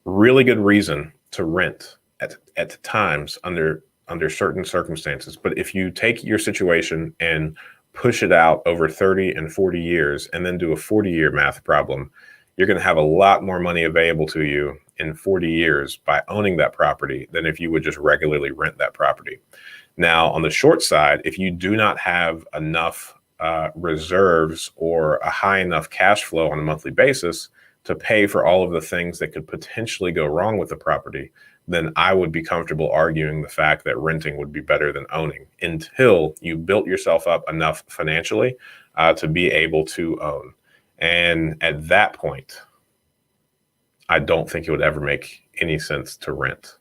really good reason to rent at times under certain circumstances. But if you take your situation and push it out over 30 and 40 years and then do a 40-year math problem, you're going to have a lot more money available to you in 40 years by owning that property than if you would just regularly rent that property. Now, on the short side, if you do not have enough reserves or a high enough cash flow on a monthly basis to pay for all of the things that could potentially go wrong with the property, then I would be comfortable arguing the fact that renting would be better than owning until you built yourself up enough financially to be able to own. And at that point, I don't think it would ever make any sense to rent.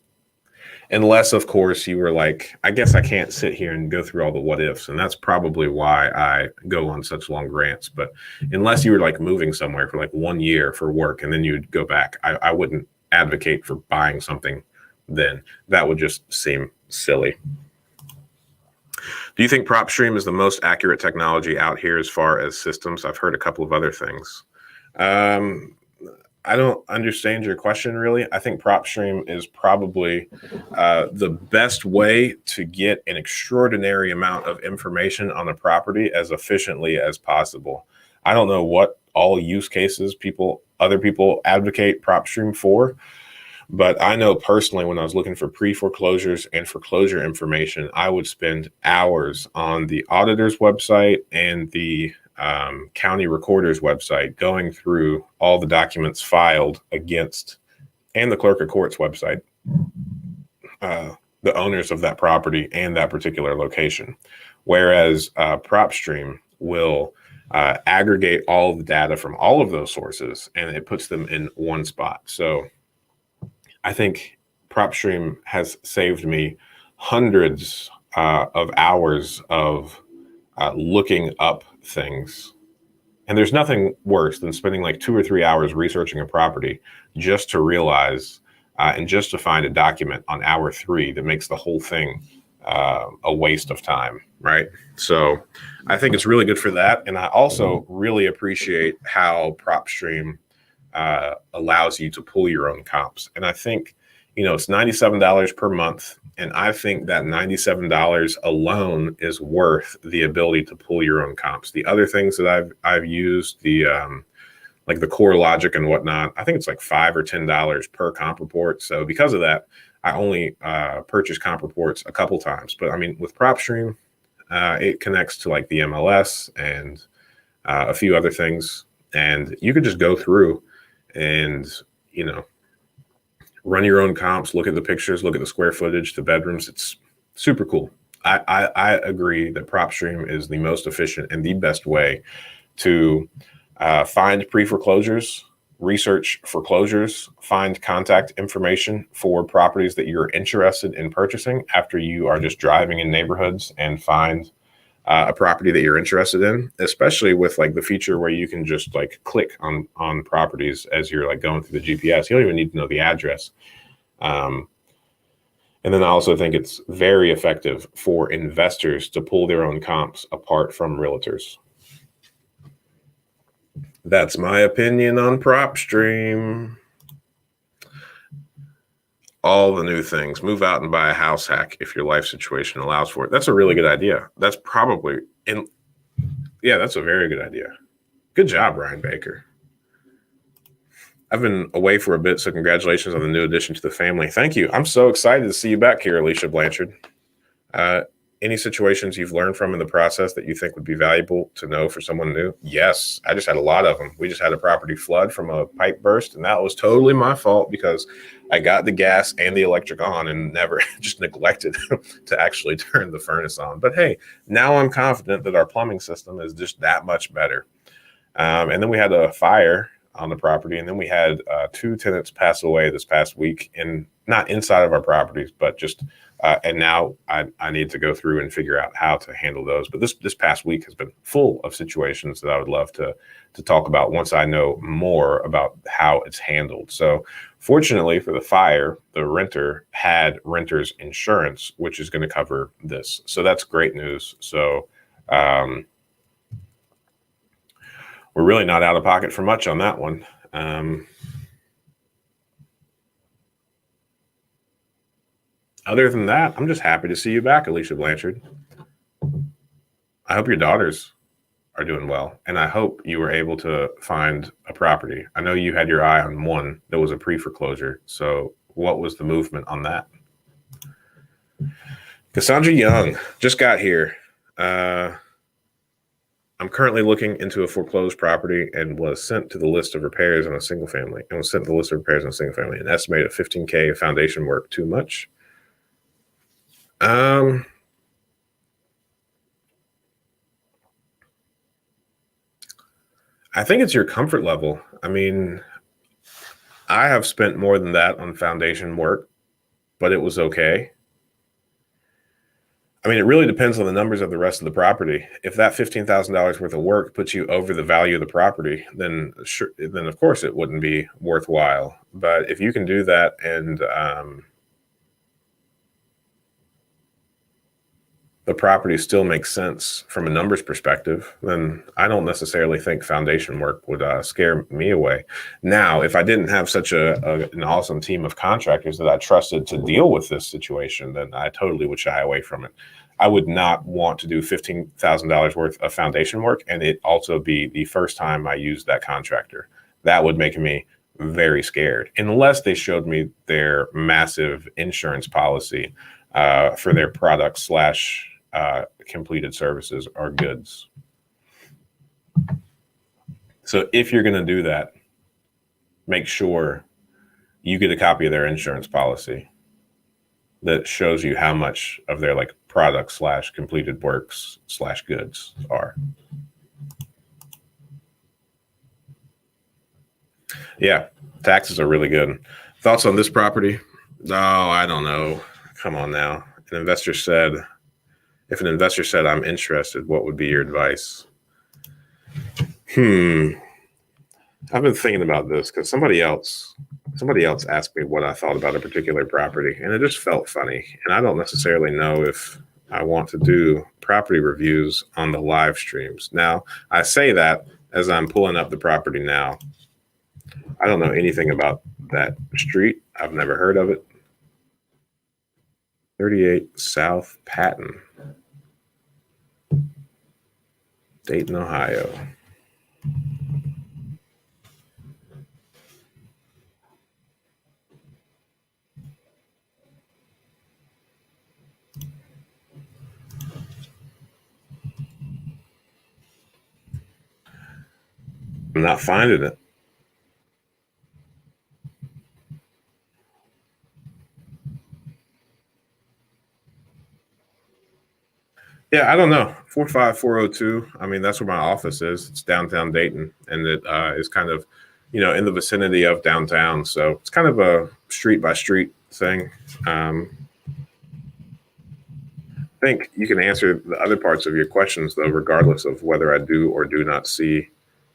Unless, of course, you were like, I guess I can't sit here and go through all the what ifs. And that's probably why I go on such long rants. But unless you were like moving somewhere for like 1 year for work and then you'd go back, I wouldn't advocate for buying something then. That would just seem silly. Do you think PropStream is the most accurate technology out here as far as systems? I've heard a couple of other things. I don't understand your question, really. I think PropStream is probably the best way to get an extraordinary amount of information on a property as efficiently as possible. I don't know what all use cases other people advocate PropStream for, but I know personally when I was looking for pre-foreclosures and foreclosure information, I would spend hours on the auditor's website and the county recorder's website going through all the documents filed against, and the clerk of court's website, the owners of that property and that particular location. Whereas PropStream will aggregate all of the data from all of those sources and it puts them in one spot. So I think PropStream has saved me hundreds of hours of looking up things. And there's nothing worse than spending like 2 or 3 hours researching a property just to realize and just to find a document on hour 3 that makes the whole thing a waste of time, right? So I think it's really good for that. And I also really appreciate how PropStream allows you to pull your own comps. And I think, it's $97 per month. And I think that $97 alone is worth the ability to pull your own comps. The other things that I've used, the like the core logic and whatnot, I think it's like $5 or $10 per comp report. So because of that, I only purchase comp reports a couple times. But I mean, with PropStream, it connects to like the MLS and a few other things. And you could just go through and, run your own comps, look at the pictures, look at the square footage, the bedrooms. It's super cool. I agree that PropStream is the most efficient and the best way to find pre-foreclosures, research foreclosures, find contact information for properties that you're interested in purchasing after you are just driving in neighborhoods and find a property that you're interested in, especially with like the feature where you can just like click on properties as you're like going through the GPS. You don't even need to know the address. And then I also think it's very effective for investors to pull their own comps apart from realtors. That's my opinion on prop stream. All the new things. Move out and buy a house hack if your life situation allows for it. That's a really good idea. That's probably in. Yeah, that's a very good idea. Good job, Ryan Baker. I've been away for a bit, so congratulations on the new addition to the family. Thank you. I'm so excited to see you back here, Alicia Blanchard. Any situations you've learned from in the process that you think would be valuable to know for someone new? Yes, I just had a lot of them. We just had a property flood from a pipe burst, and that was totally my fault because I got the gas and the electric on and never just neglected to actually turn the furnace on. But hey, now I'm confident that our plumbing system is just that much better. And then we had a fire on the property, and then we had 2 tenants pass away this past week, and not inside of our properties, but just and now I need to go through and figure out how to handle those. But this past week has been full of situations that I would love to talk about once I know more about how it's handled. So fortunately for the fire, the renter had renter's insurance, which is going to cover this. So that's great news. So we're really not out of pocket for much on that one. Other than that, I'm just happy to see you back, Alicia Blanchard. I hope your daughters are doing well, and I hope you were able to find a property. I know you had your eye on one that was a pre-foreclosure. So what was the movement on that? Cassandra Young just got here. I'm currently looking into a foreclosed property and was sent to the list of repairs on a single family. An estimated $15K of foundation work too much? I think it's your comfort level. I mean, I have spent more than that on foundation work, but it was okay. I mean, it really depends on the numbers of the rest of the property. If that $15,000 worth of work puts you over the value of the property, then sure, then of course it wouldn't be worthwhile. But if you can do that and the property still makes sense from a numbers perspective, then I don't necessarily think foundation work would scare me away. Now, if I didn't have such an awesome team of contractors that I trusted to deal with this situation, then I totally would shy away from it. I would not want to do $15,000 worth of foundation work and it also be the first time I used that contractor. That would make me very scared, unless they showed me their massive insurance policy for their products slash completed services or goods. So if you're going to do that, make sure you get a copy of their insurance policy that shows you how much of their like products slash completed works slash goods are. Yeah, taxes are really good. Thoughts on this property? Oh, I don't know. Come on now. If an investor said, I'm interested, what would be your advice? I've been thinking about this because somebody else asked me what I thought about a particular property, and it just felt funny. And I don't necessarily know if I want to do property reviews on the live streams. Now, I say that as I'm pulling up the property now. I don't know anything about that street. I've never heard of it. 38 South Patton, Dayton, Ohio. I'm not finding it. Yeah, I don't know. 45402. I mean, that's where my office is. It's downtown Dayton, and it is kind of, in the vicinity of downtown. So it's kind of a street by street thing. I think you can answer the other parts of your questions, though, regardless of whether I do or do not see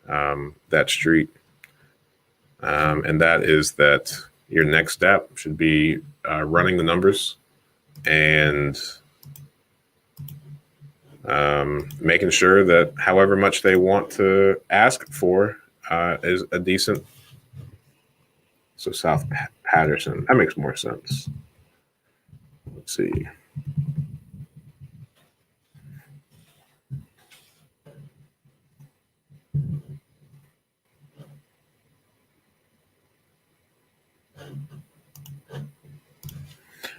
that street. And that is that your next step should be running the numbers and making sure that however much they want to ask for, is a decent. So South Patterson, that makes more sense. Let's see.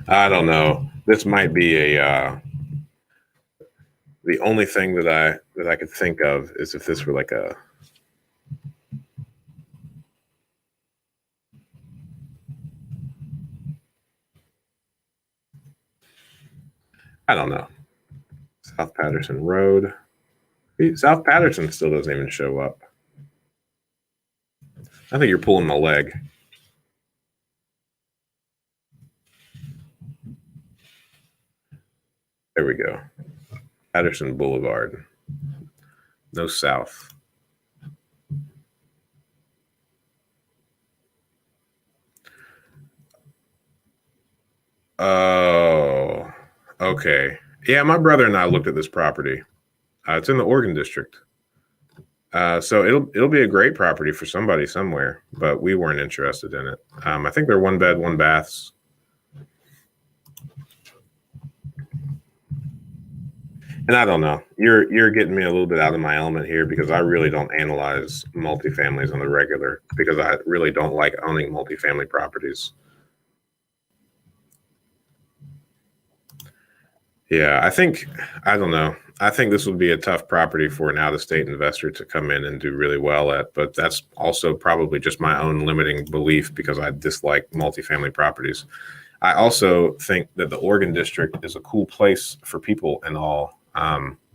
I don't know. This might be a the only thing that I could think of is if this were like a. I don't know. South Patterson Road. South Patterson still doesn't even show up. I think you're pulling my leg. There we go. Patterson Boulevard. No south. Oh, okay. Yeah, my brother and I looked at this property. It's in the Oregon district. So it'll be a great property for somebody somewhere, but we weren't interested in it. I think they're 1 bed, 1 baths. And I don't know. You're getting me a little bit out of my element here because I really don't analyze multifamilies on the regular because I really don't like owning multifamily properties. Yeah, I don't know. I think this would be a tough property for an out-of-state investor to come in and do really well at, but that's also probably just my own limiting belief because I dislike multifamily properties. I also think that the Oregon district is a cool place for people and all,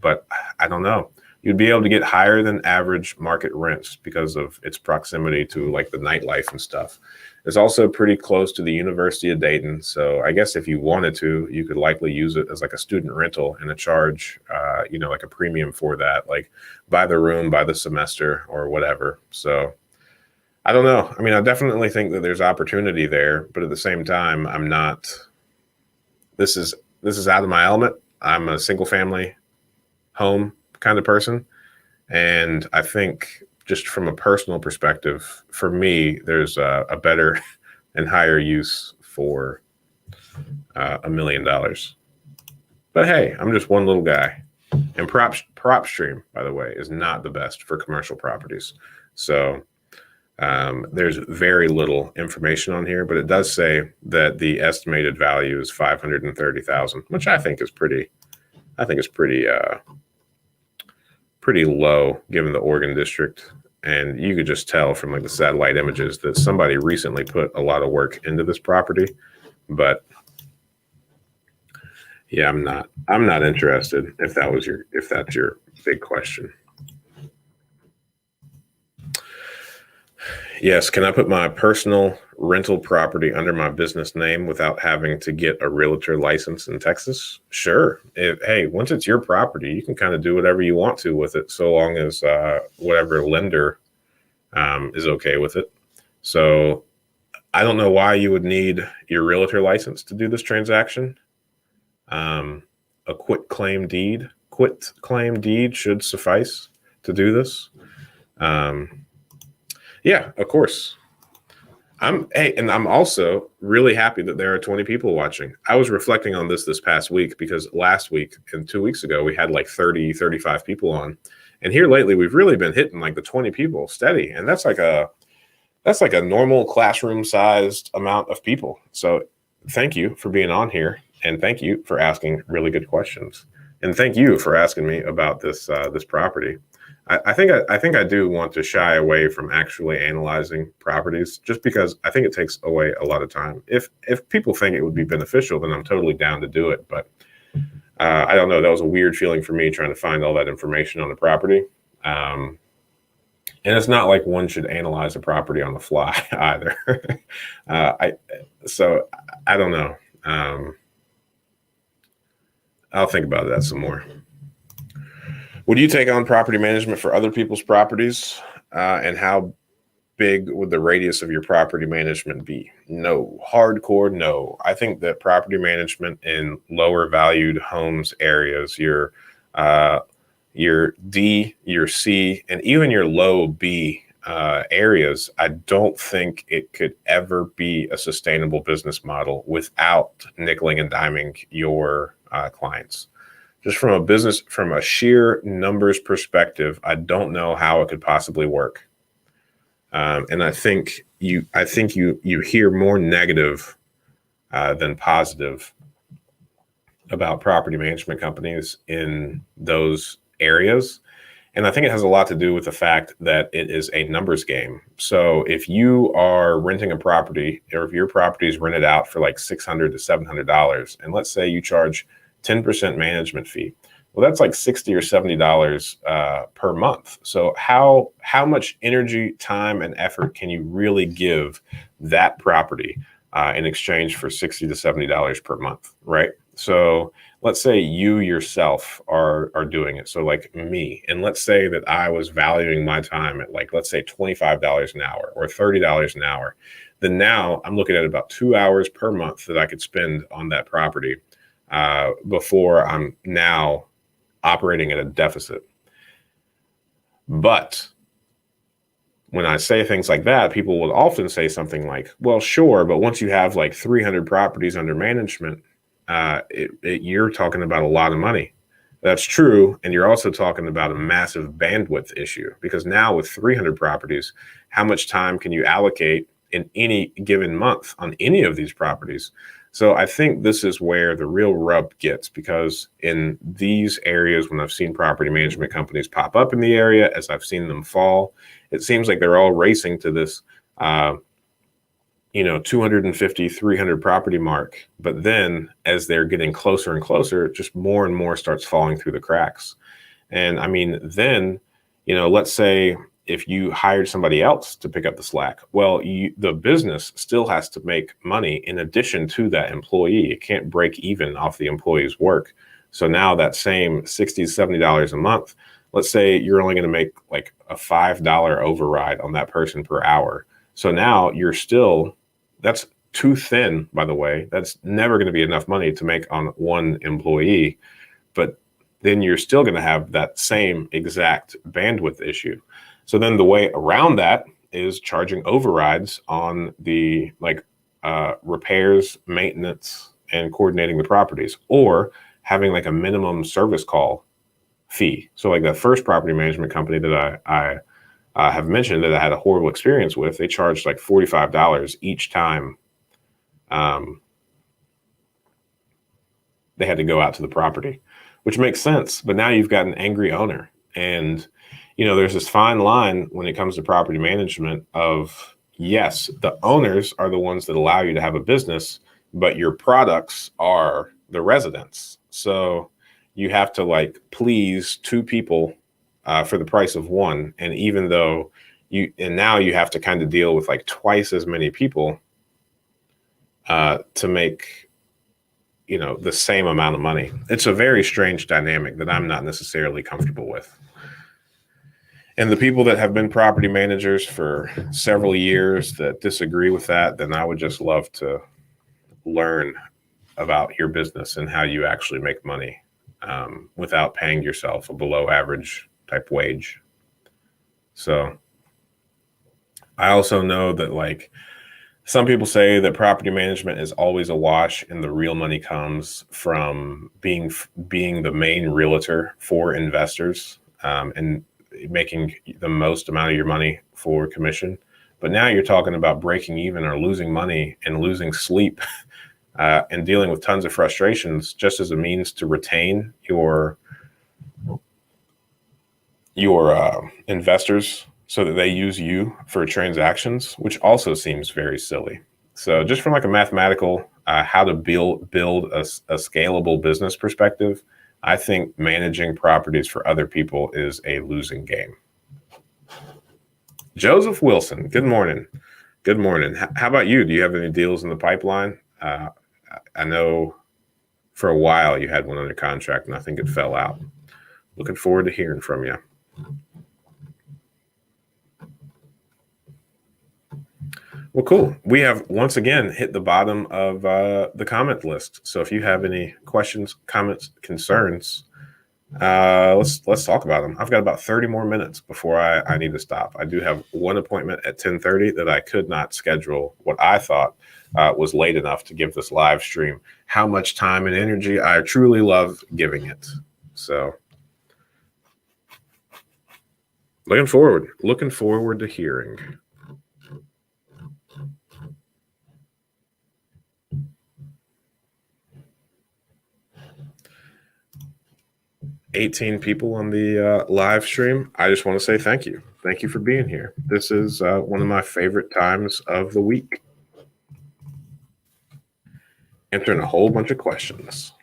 but I don't know. You'd be able to get higher than average market rents because of its proximity to like the nightlife and stuff. It's also pretty close to the University of Dayton. So I guess if you wanted to, you could likely use it as like a student rental and a charge, like a premium for that, like by the room, by the semester or whatever. So I don't know. I mean, I definitely think that there's opportunity there, but at the same time, I'm not, this is out of my element. I'm a single family home kind of person. And I think just from a personal perspective, for me, there's a better and higher use for $1 million. But hey, I'm just one little guy. And PropStream, by the way, is not the best for commercial properties. So there's very little information on here, but it does say that the estimated value is $530,000, which I think is pretty pretty low given the Oregon district. And you could just tell from like the satellite images that somebody recently put a lot of work into this property. But yeah, I'm not interested if that's your big question. Yes, can I put my personal rental property under my business name without having to get a realtor license in Texas? Sure. Hey, once it's your property, you can kind of do whatever you want to with it, so long as whatever lender is okay with it. So I don't know why you would need your realtor license to do this transaction. A quit claim deed should suffice to do this. Yeah, of course. And I'm also really happy that there are 20 people watching. I was reflecting on this past week because last week and 2 weeks ago, we had like 30, 35 people on. And here lately, we've really been hitting like the 20 people steady. And that's like a normal classroom sized amount of people. So thank you for being on here. And thank you for asking really good questions. And thank you for asking me about this property. I think I do want to shy away from actually analyzing properties just because I think it takes away a lot of time. If people think it would be beneficial, then I'm totally down to do it. But I don't know. That was a weird feeling for me trying to find all that information on the property. And it's not like one should analyze a property on the fly either. So I don't know. I'll think about that some more. Would you take on property management for other people's properties? And how big would the radius of your property management be? No, hardcore no. I think that property management in lower valued homes areas, your D, your C, and even your low B areas, I don't think it could ever be a sustainable business model without nickeling and diming your clients. Just from a sheer numbers perspective, I don't know how it could possibly work. And I think you hear more negative than positive about property management companies in those areas. And I think it has a lot to do with the fact that it is a numbers game. So if you are renting a property, or if your property is rented out for like $600 to $700, and let's say you charge 10% management fee, well, that's like $60 or $70 per month. So how much energy, time, and effort can you really give that property in exchange for $60 to $70 per month, right? So let's say you yourself are doing it. So like me, and let's say that I was valuing my time at like, let's say $25 an hour or $30 an hour. Then now I'm looking at about 2 hours per month that I could spend on that property before I'm now operating at a deficit. But when I say things like that, people will often say something like, well, sure, but once you have like 300 properties under management, you're talking about a lot of money. That's true. And you're also talking about a massive bandwidth issue, because now with 300 properties, how much time can you allocate in any given month on any of these properties? So I think this is where the real rub gets, because in these areas, when I've seen property management companies pop up in the area, as I've seen them fall, it seems like they're all racing to this 250, 300 property mark. But then as they're getting closer and closer, just more and more starts falling through the cracks. And I mean, then, let's say if you hired somebody else to pick up the slack, well, the business still has to make money in addition to that employee. It can't break even off the employee's work. So now that same $60, $70 a month, let's say you're only going to make like a $5 override on that person per hour. So now that's too thin, by the way. That's never going to be enough money to make on one employee. But then you're still going to have that same exact bandwidth issue. So then the way around that is charging overrides on the repairs, maintenance, and coordinating the properties, or having like a minimum service call fee. So like that first property management company that I have mentioned that I had a horrible experience with, they charged like $45 each time they had to go out to the property, which makes sense. But now you've got an angry owner. And, there's this fine line when it comes to property management of, yes, the owners are the ones that allow you to have a business, but your products are the residents. So you have to please two people for the price of one. And even though now you have to kind of deal with like twice as many people to make, the same amount of money. It's a very strange dynamic that I'm not necessarily comfortable with. And the people that have been property managers for several years that disagree with that, then I would just love to learn about your business and how you actually make money without paying yourself a below average type wage. So I also know that some people say that property management is always a wash and the real money comes from being the main realtor for investors and making the most amount of your money for commission. But now you're talking about breaking even or losing money and losing sleep and dealing with tons of frustrations just as a means to retain your investors so that they use you for transactions, which also seems very silly. So just from like a mathematical, how to build a scalable business perspective, I think managing properties for other people is a losing game. Joseph Wilson, good morning. Good morning. How about you? Do you have any deals in the pipeline? I know for a while you had one under contract and I think it fell out. Looking forward to hearing from you. Well, cool. We have once again hit the bottom of the comment list. So if you have any questions, comments, concerns, Let's talk about them. I've got about 30 more minutes before I need to stop. I do have one appointment at 10:30 that I could not schedule what I thought was late enough to give this live stream how much time and energy I truly love giving it. So looking forward to hearing. 18 people on the live stream. I just want to say thank you. Thank you for being here. This is one of my favorite times of the week. Answering a whole bunch of questions.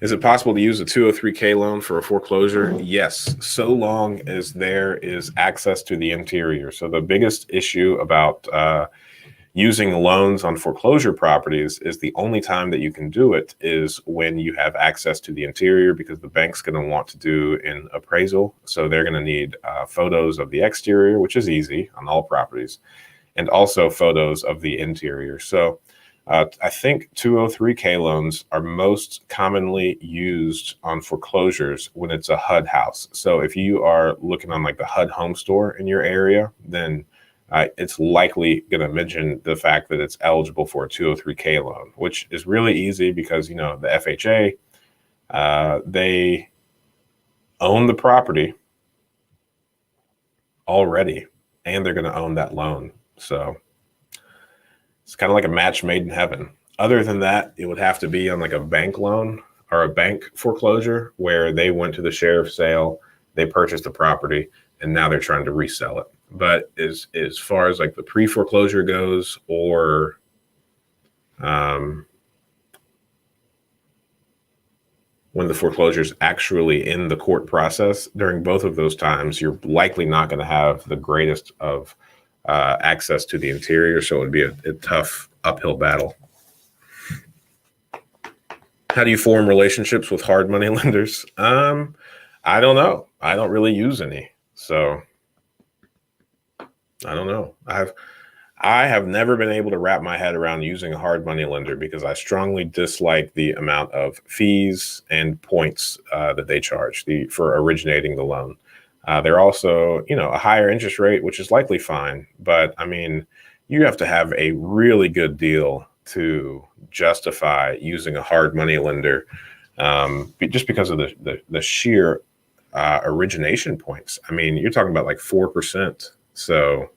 Is it possible to use a 203K loan for a foreclosure? Yes, so long as there is access to the interior. So the biggest issue about using loans on foreclosure properties is the only time that you can do it is when you have access to the interior, because the bank's going to want to do an appraisal. So they're going to need photos of the exterior, which is easy on all properties, and also photos of the interior. So I think 203K loans are most commonly used on foreclosures when it's a HUD house. So if you are looking on like the HUD home store in your area, then it's likely going to mention the fact that it's eligible for a 203K loan, which is really easy because, you know, the FHA, they own the property already, and they're going to own that loan. So it's kind of like a match made in heaven. Other than that, it would have to be on like a bank loan or a bank foreclosure where they went to the sheriff's sale, they purchased the property, and now they're trying to resell it. But as far as like the pre-foreclosure goes, or when the foreclosure is actually in the court process, during both of those times, you're likely not going to have the greatest of access to the interior. So it would be a tough uphill battle. How do you form relationships with hard money lenders? I don't know. I don't really use any. So I don't know. I have never been able to wrap my head around using a hard money lender because I strongly dislike the amount of fees and points that they charge for originating the loan. They're also, you know, a higher interest rate, which is likely fine. But I mean, you have to have a really good deal to justify using a hard money lender, just because of the sheer origination points. I mean, you're talking about like 4%. So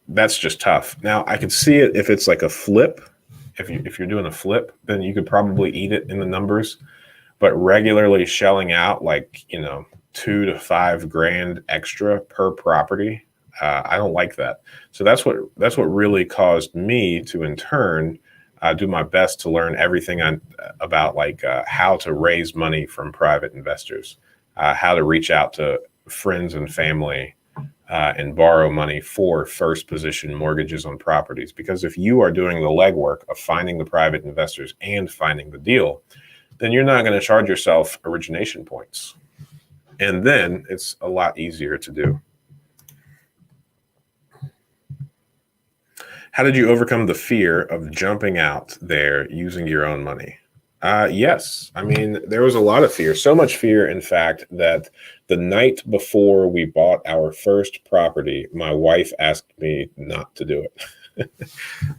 that's just tough. Now I could see it if it's like a flip. If you're doing a flip, then you could probably eat it in the numbers. But regularly shelling out like, you know, $2 to $5 grand extra per property, I don't like that. So that's what really caused me to in turn do my best to learn everything about like how to raise money from private investors, how to reach out to friends and family, and borrow money for first position mortgages on properties. Because if you are doing the legwork of finding the private investors and finding the deal, then you're not going to charge yourself origination points. And then it's a lot easier to do. How did you overcome the fear of jumping out there using your own money? Yes. I mean, there was a lot of fear, so much fear, in fact, that the night before we bought our first property, my wife asked me not to do it.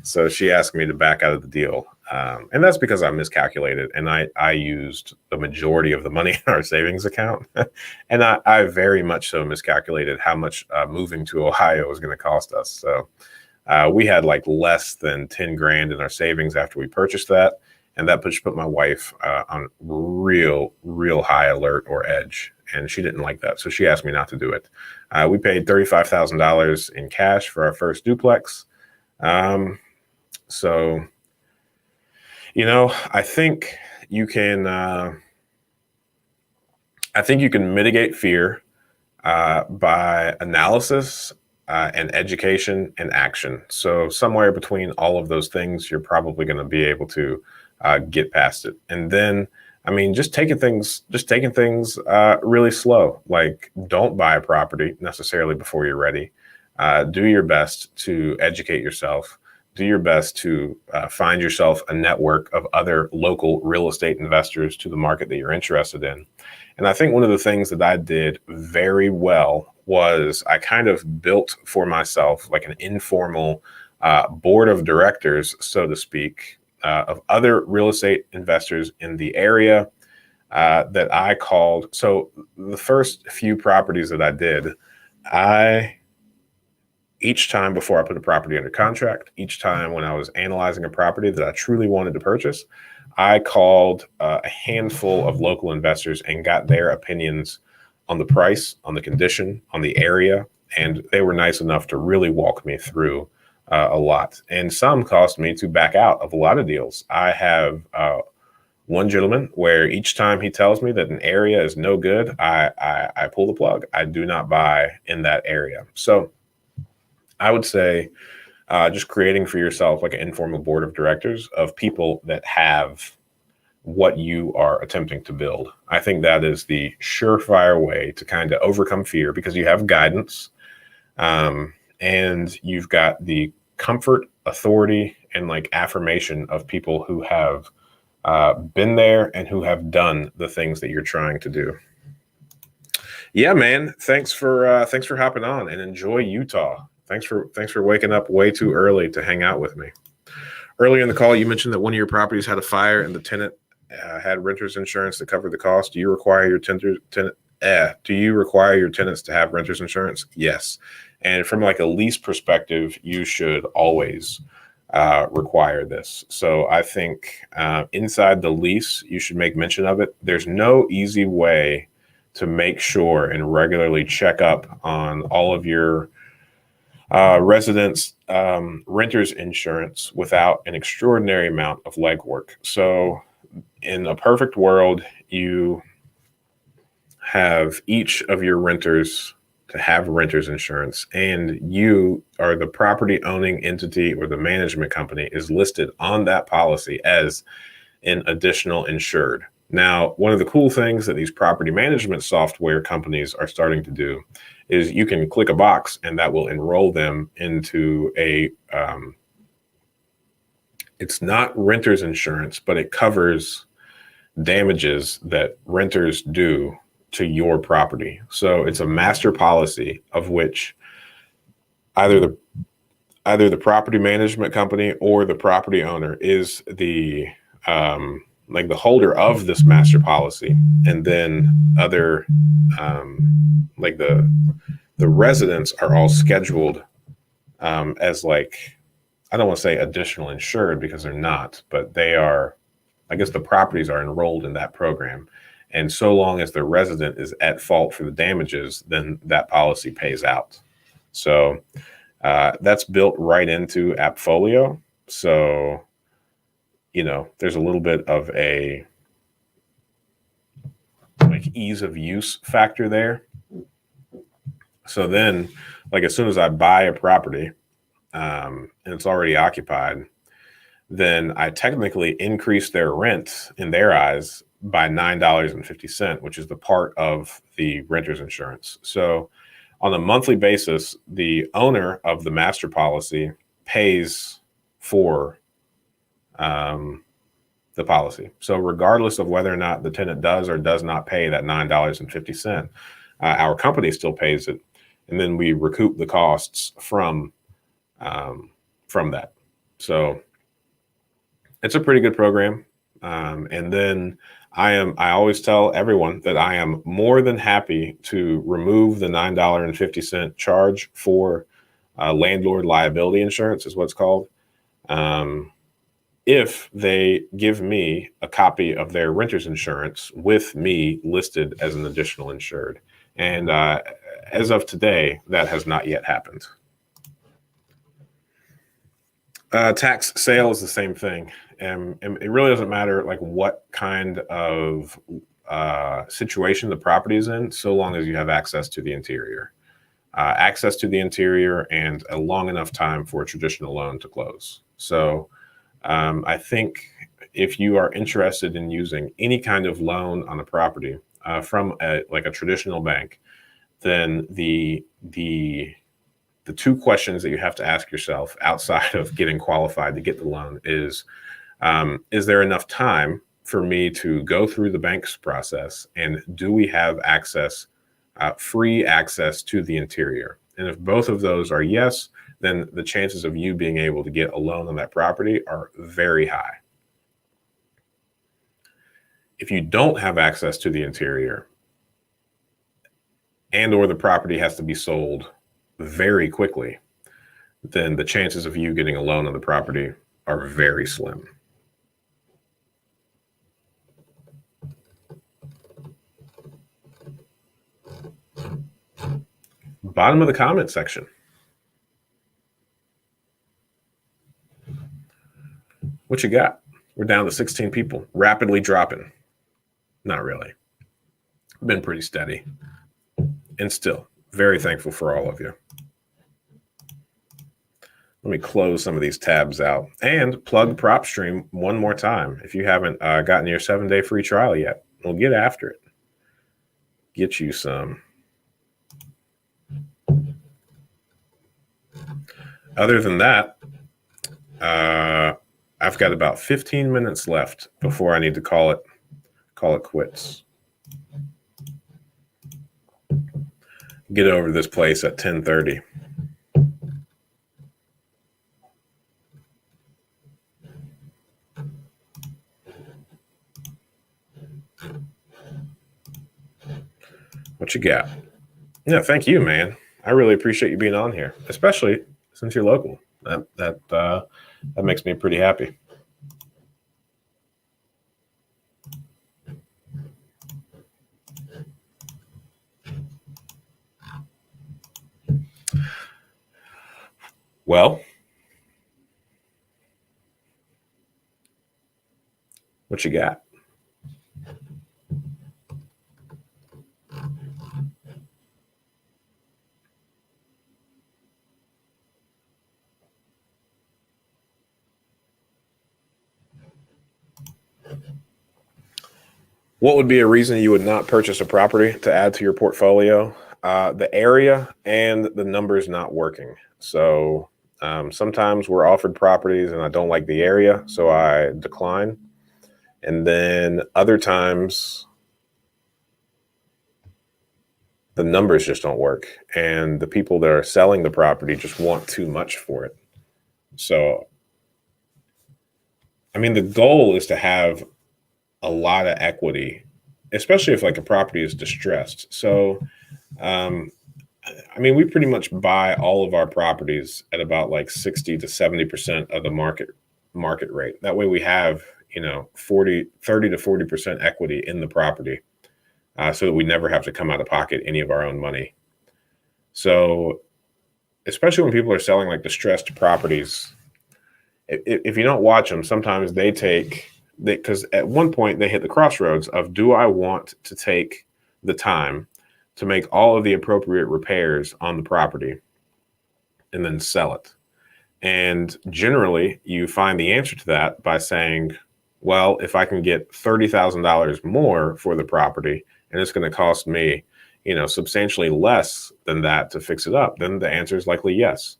So she asked me to back out of the deal. And that's because I miscalculated and I used the majority of the money in our savings account. And I very much so miscalculated how much moving to Ohio was going to cost us. So we had like less than 10 grand in our savings after we purchased that. And that put my wife on real high alert or edge. And she didn't like that. So she asked me not to do it. We paid $35,000 in cash for our first duplex. So, you know, I think you can mitigate fear by analysis. and education and action. So somewhere between all of those things, you're probably going to be able to get past it. And then, I mean, just taking things really slow. Like, don't buy a property necessarily before you're ready. Do your best to educate yourself. Do your best to find yourself a network of other local real estate investors to the market that you're interested in. And I think one of the things that I did very well was I kind of built for myself like an informal board of directors, so to speak, of other real estate investors in the area that I called. So the first few properties that I did, each time before I put a property under contract, each time when I was analyzing a property that I truly wanted to purchase, I called a handful of local investors and got their opinions on the price, on the condition, on the area. And they were nice enough to really walk me through a lot. And some caused me to back out of a lot of deals. I have one gentleman where each time he tells me that an area is no good, I pull the plug. I do not buy in that area. So I would say just creating for yourself like an informal board of directors of people that have what you are attempting to build. I think that is the surefire way to kind of overcome fear, because you have guidance and you've got the comfort, authority, and like affirmation of people who have been there and who have done the things that you're trying to do. Yeah, man. Thanks for hopping on, and enjoy Utah. Thanks for waking up way too early to hang out with me. Earlier in the call, you mentioned that one of your properties had a fire and the tenant had renter's insurance to cover the cost. Do you require your tenants to have renter's insurance? Yes. And from like a lease perspective, you should always require this. So I think inside the lease, you should make mention of it. There's no easy way to make sure and regularly check up on all of your residents' renters insurance without an extraordinary amount of legwork. So in a perfect world, you have each of your renters to have renters insurance, and you are the property owning entity, or the management company is listed on that policy as an additional insured. Now, one of the cool things that these property management software companies are starting to do is you can click a box and that will enroll them into a, it's not renter's insurance, but it covers damages that renters do to your property. So it's a master policy of which either the property management company or the property owner is the like the holder of this master policy, and then other like the residents are all scheduled as like, I don't want to say additional insured because they're not, but they are, I guess the properties are enrolled in that program. And so long as the resident is at fault for the damages, then that policy pays out. So that's built right into Appfolio. So, you know, there's a little bit of a like ease of use factor there. So then, like as soon as I buy a property and it's already occupied, then I technically increase their rent in their eyes by $9.50, which is the part of the renter's insurance. So on a monthly basis, the owner of the master policy pays for the policy. So regardless of whether or not the tenant does or does not pay that $9.50, our company still pays it. And then we recoup the costs from that. So it's a pretty good program. And then I always tell everyone that I am more than happy to remove the $9.50 charge for landlord liability insurance, is what it's called, if they give me a copy of their renter's insurance with me listed as an additional insured. And as of today, that has not yet happened. Tax sale is the same thing. And it really doesn't matter like what kind of situation the property is in, so long as you have access to the interior. access to the interior, and a long enough time for a traditional loan to close. So I think if you are interested in using any kind of loan on a property from like a traditional bank, then the two questions that you have to ask yourself outside of getting qualified to get the loan is there enough time for me to go through the bank's process, and do we have access, free access to the interior? And if both of those are yes, then the chances of you being able to get a loan on that property are very high. If you don't have access to the interior, and or the property has to be sold very quickly, then the chances of you getting a loan on the property are very slim. Bottom of the comment section. What you got? We're down to 16 people, rapidly dropping. Not really. Been pretty steady. And still very thankful for all of you. Let me close some of these tabs out and plug PropStream one more time. If you haven't gotten your 7-day free trial yet, we'll get after it. Get you some. Other than that, I've got about 15 minutes left before I need to call it quits. Get over to this place at 10:30. What you got? Yeah, thank you, man. I really appreciate you being on here, especially since you're local. That makes me pretty happy. Well, what you got? What would be a reason you would not purchase a property to add to your portfolio? The area and the numbers not working. So sometimes we're offered properties and I don't like the area, so I decline. And then other times the numbers just don't work, and the people that are selling the property just want too much for it. So, I mean, the goal is to have a lot of equity, especially if like a property is distressed. So, I mean, we pretty much buy all of our properties at about like 60 to 70% of the market rate. That way we have, 30 to 40% equity in the property, so that we never have to come out of pocket any of our own money. So, especially when people are selling like distressed properties, if you don't watch them, sometimes because at one point they hit the crossroads of, do I want to take the time to make all of the appropriate repairs on the property and then sell it? And generally you find the answer to that by saying, well, if I can get $30,000 more for the property and it's going to cost me, substantially less than that to fix it up, then the answer is likely yes.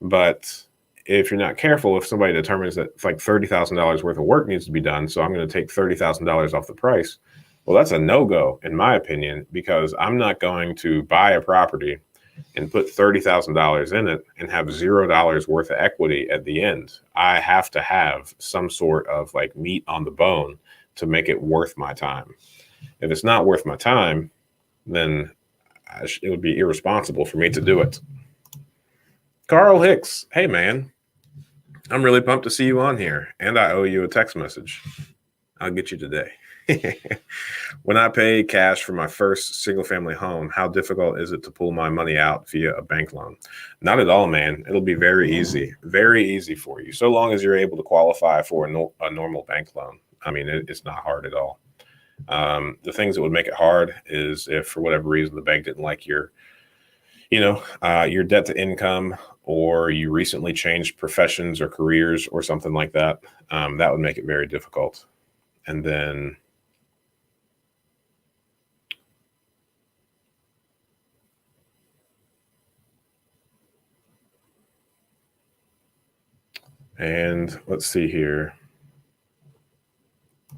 But if you're not careful, if somebody determines that it's like $30,000 worth of work needs to be done, so I'm going to take $30,000 off the price, well, that's a no-go in my opinion, because I'm not going to buy a property and put $30,000 in it and have $0 worth of equity at the end. I have to have some sort of like meat on the bone to make it worth my time. If it's not worth my time, then it would be irresponsible for me to do it. Carl Hicks, hey man, I'm really pumped to see you on here, and I owe you a text message. I'll get you today. When I pay cash for my first single family home, how difficult is it to pull my money out via a bank loan? Not at all, man. It'll be very easy for you. So long as you're able to qualify for a normal bank loan. I mean, it's not hard at all. The things that would make it hard is if for whatever reason the bank didn't like your your debt to income, or you recently changed professions or careers or something like that, that would make it very difficult. And then let's see here.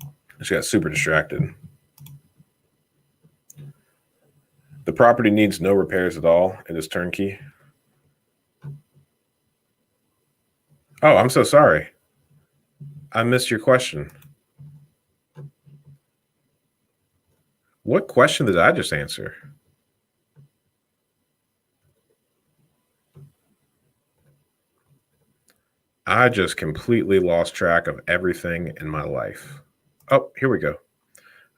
I just got super distracted. The property needs no repairs at all. It is turnkey. Oh, I'm so sorry. I missed your question. What question did I just answer? I just completely lost track of everything in my life. Oh, here we go.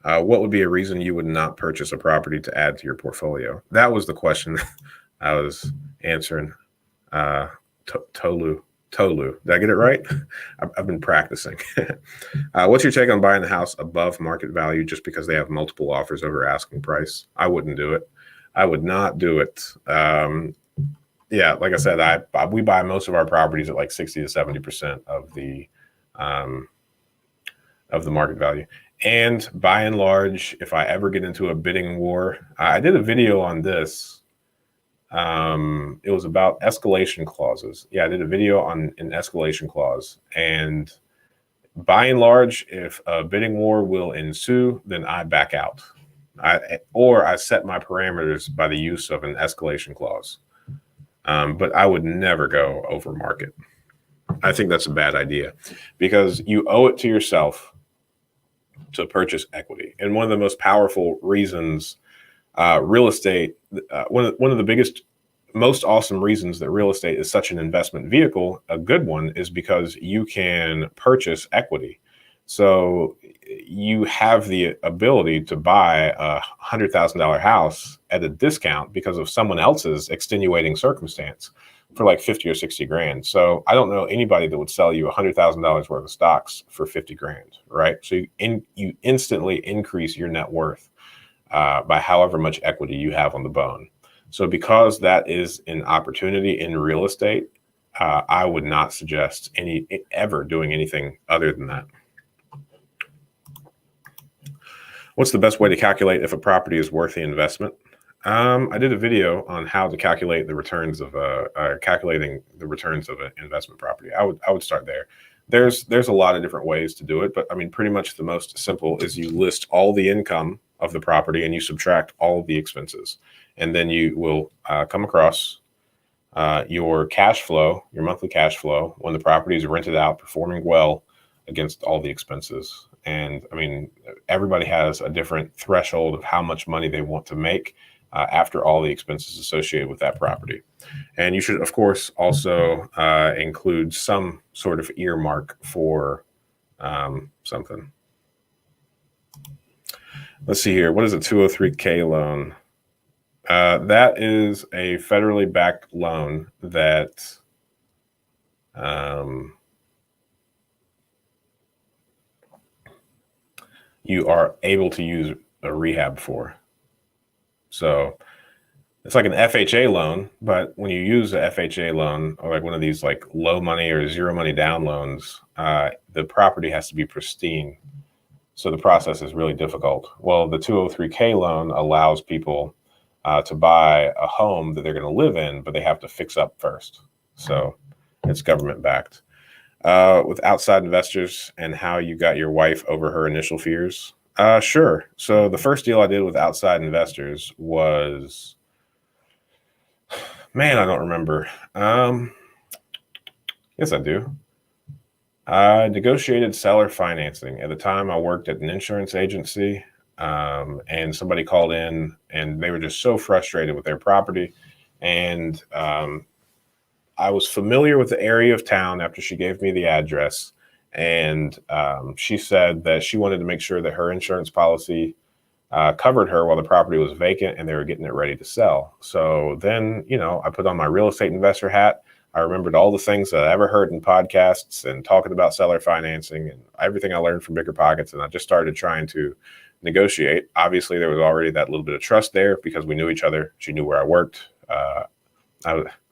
What would be a reason you would not purchase a property to add to your portfolio? That was the question I was answering. Tolu. Did I get it right? I've been practicing. What's your take on buying a house above market value just because they have multiple offers over asking price? I wouldn't do it. I would not do it. Yeah, like I said, we buy most of our properties at like 60 to 70% of the market value. And by and large, if I ever get into a bidding war, I did a video on this. It was about escalation clauses. Yeah, I did a video on an escalation clause. And by and large, if a bidding war will ensue, then I back out. I set my parameters by the use of an escalation clause. But I would never go over market. I think that's a bad idea because you owe it to yourself to purchase equity. And one of the most powerful reasons real estate, one of the biggest, most awesome reasons that real estate is such an investment vehicle, a good one, is because you can purchase equity. So you have the ability to buy a $100,000 house at a discount because of someone else's extenuating circumstance for like 50 or 60 grand. So I don't know anybody that would sell you $100,000 worth of stocks for 50 grand, right? So you instantly increase your net worth by however much equity you have on the bone. So because that is an opportunity in real estate, I would not suggest ever doing anything other than that. What's the best way to calculate if a property is worth the investment? I did a video on how to calculate the returns of calculating the returns of an investment property. I would start there. There's a lot of different ways to do it, but I mean, pretty much the most simple is you list all the income of the property and you subtract all of the expenses, and then you will come across your cash flow, your monthly cash flow when the property is rented out, performing well against all the expenses. And I mean, everybody has a different threshold of how much money they want to make after all the expenses associated with that property. And you should, of course, also include some sort of earmark for something. Let's see here. What is a 203K loan? That is a federally backed loan that you are able to use a rehab for. So it's like an FHA loan, but when you use a FHA loan or like one of these like low money or zero money down loans, the property has to be pristine. So the process is really difficult. Well, the 203K loan allows people to buy a home that they're going to live in, but they have to fix up first. So it's government backed. With outside investors and how you got your wife over her initial fears. Sure. So the first deal I did with outside investors was, man, I don't remember. Yes, I do. I negotiated seller financing. At the time, I worked at an insurance agency, and somebody called in, and they were just so frustrated with their property. And I was familiar with the area of town after she gave me the address. And she said that she wanted to make sure that her insurance policy covered her while the property was vacant and they were getting it ready to sell. So then, I put on my real estate investor hat. I remembered all the things that I ever heard in podcasts and talking about seller financing and everything I learned from Bigger Pockets. And I just started trying to negotiate. Obviously, there was already that little bit of trust there because we knew each other. She knew where I worked. I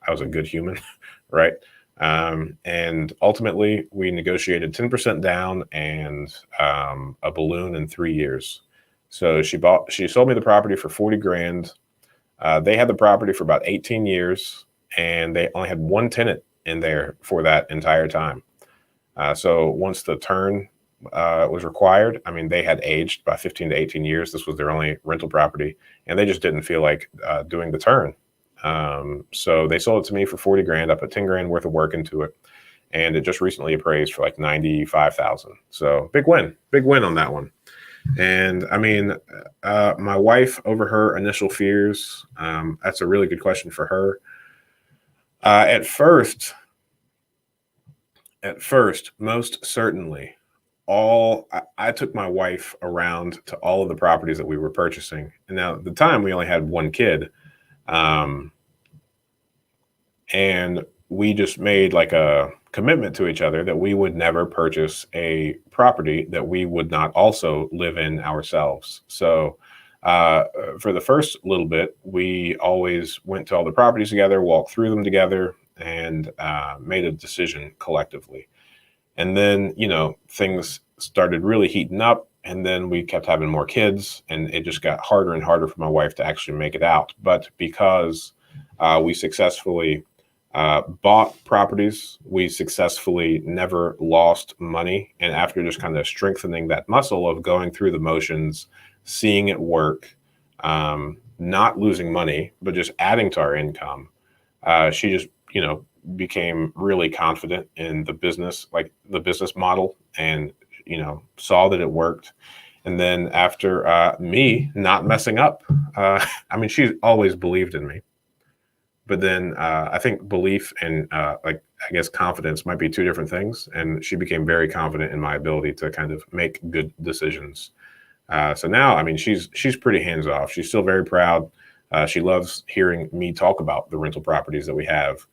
was a good human, right? And ultimately, we negotiated 10% down and a balloon in 3 years. So she sold me the property for 40 grand. They had the property for about 18 years, and they only had one tenant in there for that entire time. So once the turn was required, I mean, they had aged by 15 to 18 years. This was their only rental property, and they just didn't feel like doing the turn. So they sold it to me for 40 grand. I put 10 grand worth of work into it, and it just recently appraised for like 95,000. So big win on that one. And I mean, my wife, over her initial fears, that's a really good question for her. At first, most certainly, I took my wife around to all of the properties that we were purchasing. And now at the time we only had one kid. And we just made like a commitment to each other that we would never purchase a property that we would not also live in ourselves. So for the first little bit, we always went to all the properties together, walked through them together, and made a decision collectively. And then, things started really heating up, and then we kept having more kids, and it just got harder and harder for my wife to actually make it out. But because we successfully bought properties, we successfully never lost money. And after just kind of strengthening that muscle of going through the motions, seeing it work, not losing money, but just adding to our income, she just, became really confident in the business, like the business model, and, saw that it worked. And then after me not messing up, I mean, she's always believed in me. But then I think belief and I guess confidence might be two different things. And she became very confident in my ability to kind of make good decisions. So now, I mean, she's pretty hands off. She's still very proud. She loves hearing me talk about the rental properties that we have.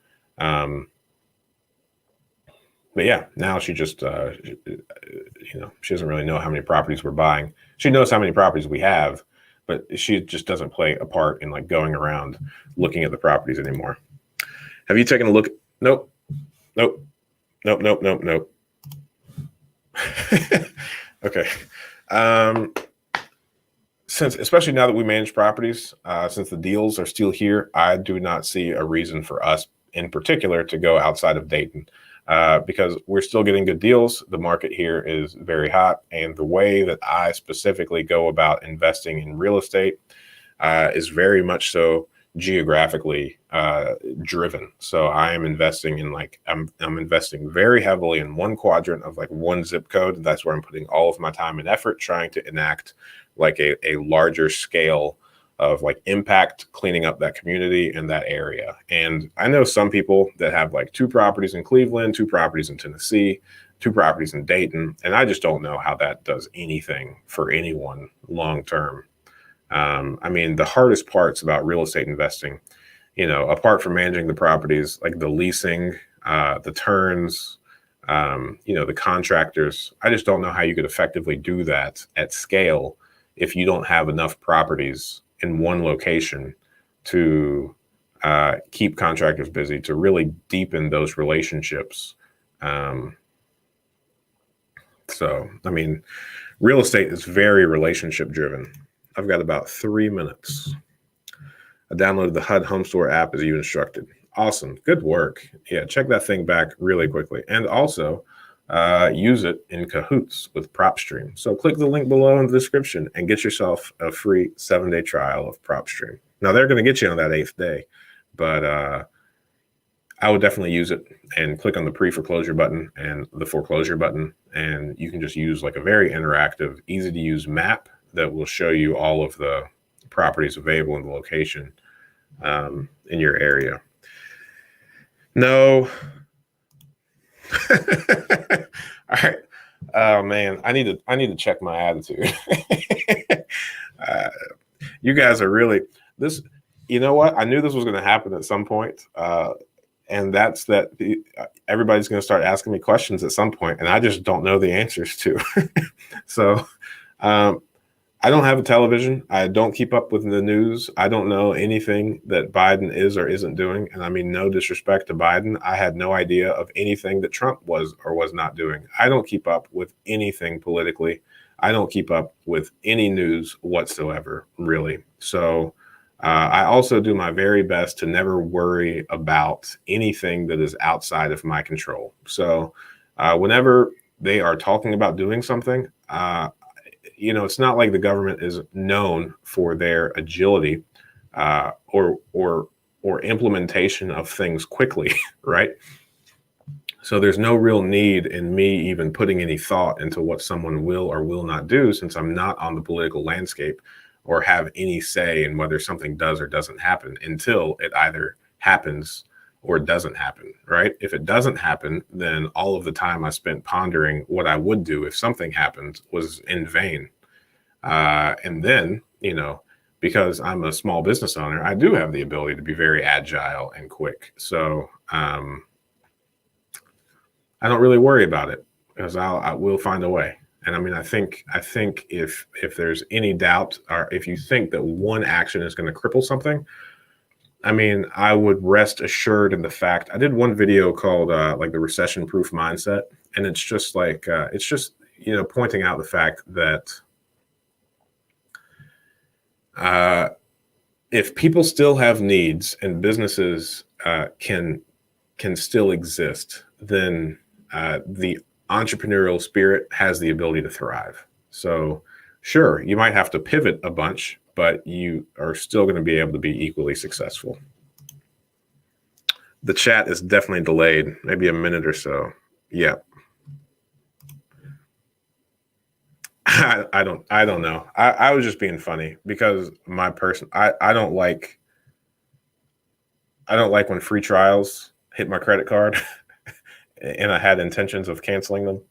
But yeah, now she just, she doesn't really know how many properties we're buying. She knows how many properties we have, but she just doesn't play a part in like going around looking at the properties anymore. Have you taken a look? Nope. Okay. Especially now that we manage properties, since the deals are still here, I do not see a reason for us in particular to go outside of Dayton. Because we're still getting good deals. The market here is very hot. And the way that I specifically go about investing in real estate is very much so geographically driven. So I am investing in I'm investing very heavily in one quadrant of like one zip code. That's where I'm putting all of my time and effort, trying to enact like a larger scale of like impact, cleaning up that community and that area. And I know some people that have like 2 properties in Cleveland, 2 properties in Tennessee, 2 properties in Dayton. And I just don't know how that does anything for anyone long term. I mean, the hardest parts about real estate investing, apart from managing the properties, like the leasing, the turns, the contractors, I just don't know how you could effectively do that at scale if you don't have enough properties in one location to keep contractors busy, to really deepen those relationships. So, I mean, real estate is very relationship driven. I've got about 3 minutes. I downloaded the HUD Home Store app as you instructed. Awesome. Good work. Yeah, check that thing back really quickly. And also use it in cahoots with PropStream. So click the link below in the description and get yourself a free 7-day trial of PropStream. Now, they're going to get you on that 8th day, but I would definitely use it and click on the pre-foreclosure button and the foreclosure button. And you can just use like a very interactive, easy to use map that will show you all of the properties available in the location in your area. No. All right. Oh man, I need to check my attitude. You guys are really this. You know what? I knew this was going to happen at some point, and that's that. Everybody's going to start asking me questions at some point, and I just don't know the answers to. So, I don't have a television. I don't keep up with the news. I don't know anything that Biden is or isn't doing. And I mean, no disrespect to Biden. I had no idea of anything that Trump was or was not doing. I don't keep up with anything politically. I don't keep up with any news whatsoever, really. So I also do my very best to never worry about anything that is outside of my control. So whenever they are talking about doing something, it's not like the government is known for their agility or implementation of things quickly, right? So there's no real need in me even putting any thought into what someone will or will not do, since I'm not on the political landscape or have any say in whether something does or doesn't happen until it either happens or doesn't happen, right? If it doesn't happen, then all of the time I spent pondering what I would do if something happened was in vain. And then, because I'm a small business owner, I do have the ability to be very agile and quick. So I don't really worry about it, because I will find a way. And I mean, I think if there's any doubt, or if you think that one action is going to cripple something, I mean, I would rest assured in the fact. I did one video called like the recession proof mindset. And it's just like, pointing out the fact that if people still have needs and businesses can still exist, then the entrepreneurial spirit has the ability to thrive. So sure, you might have to pivot a bunch, but you are still going to be able to be equally successful. The chat is definitely delayed, maybe a minute or so. Yeah. I don't know. I was just being funny because I don't like when free trials hit my credit card and I had intentions of canceling them.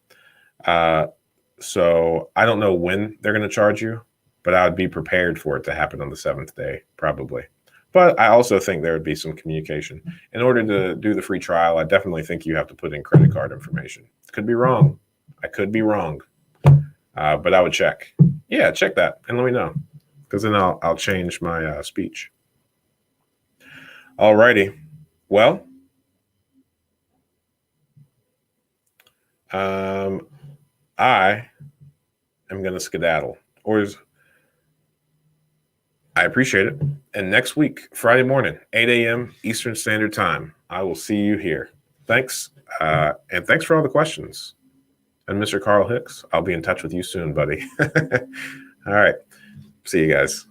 So I don't know when they're going to charge you, but I would be prepared for it to happen on the 7th day, probably. But I also think there would be some communication. In order to do the free trial, I definitely think you have to put in credit card information. Could be wrong. I could be wrong. But I would check. Yeah, check that and let me know, because then I'll change my speech. All righty. Well, I am going to skedaddle. I appreciate it. And next week, Friday morning, 8 a.m. Eastern Standard Time, I will see you here. Thanks. And thanks for all the questions. And Mr. Carl Hicks, I'll be in touch with you soon, buddy. All right. See you guys.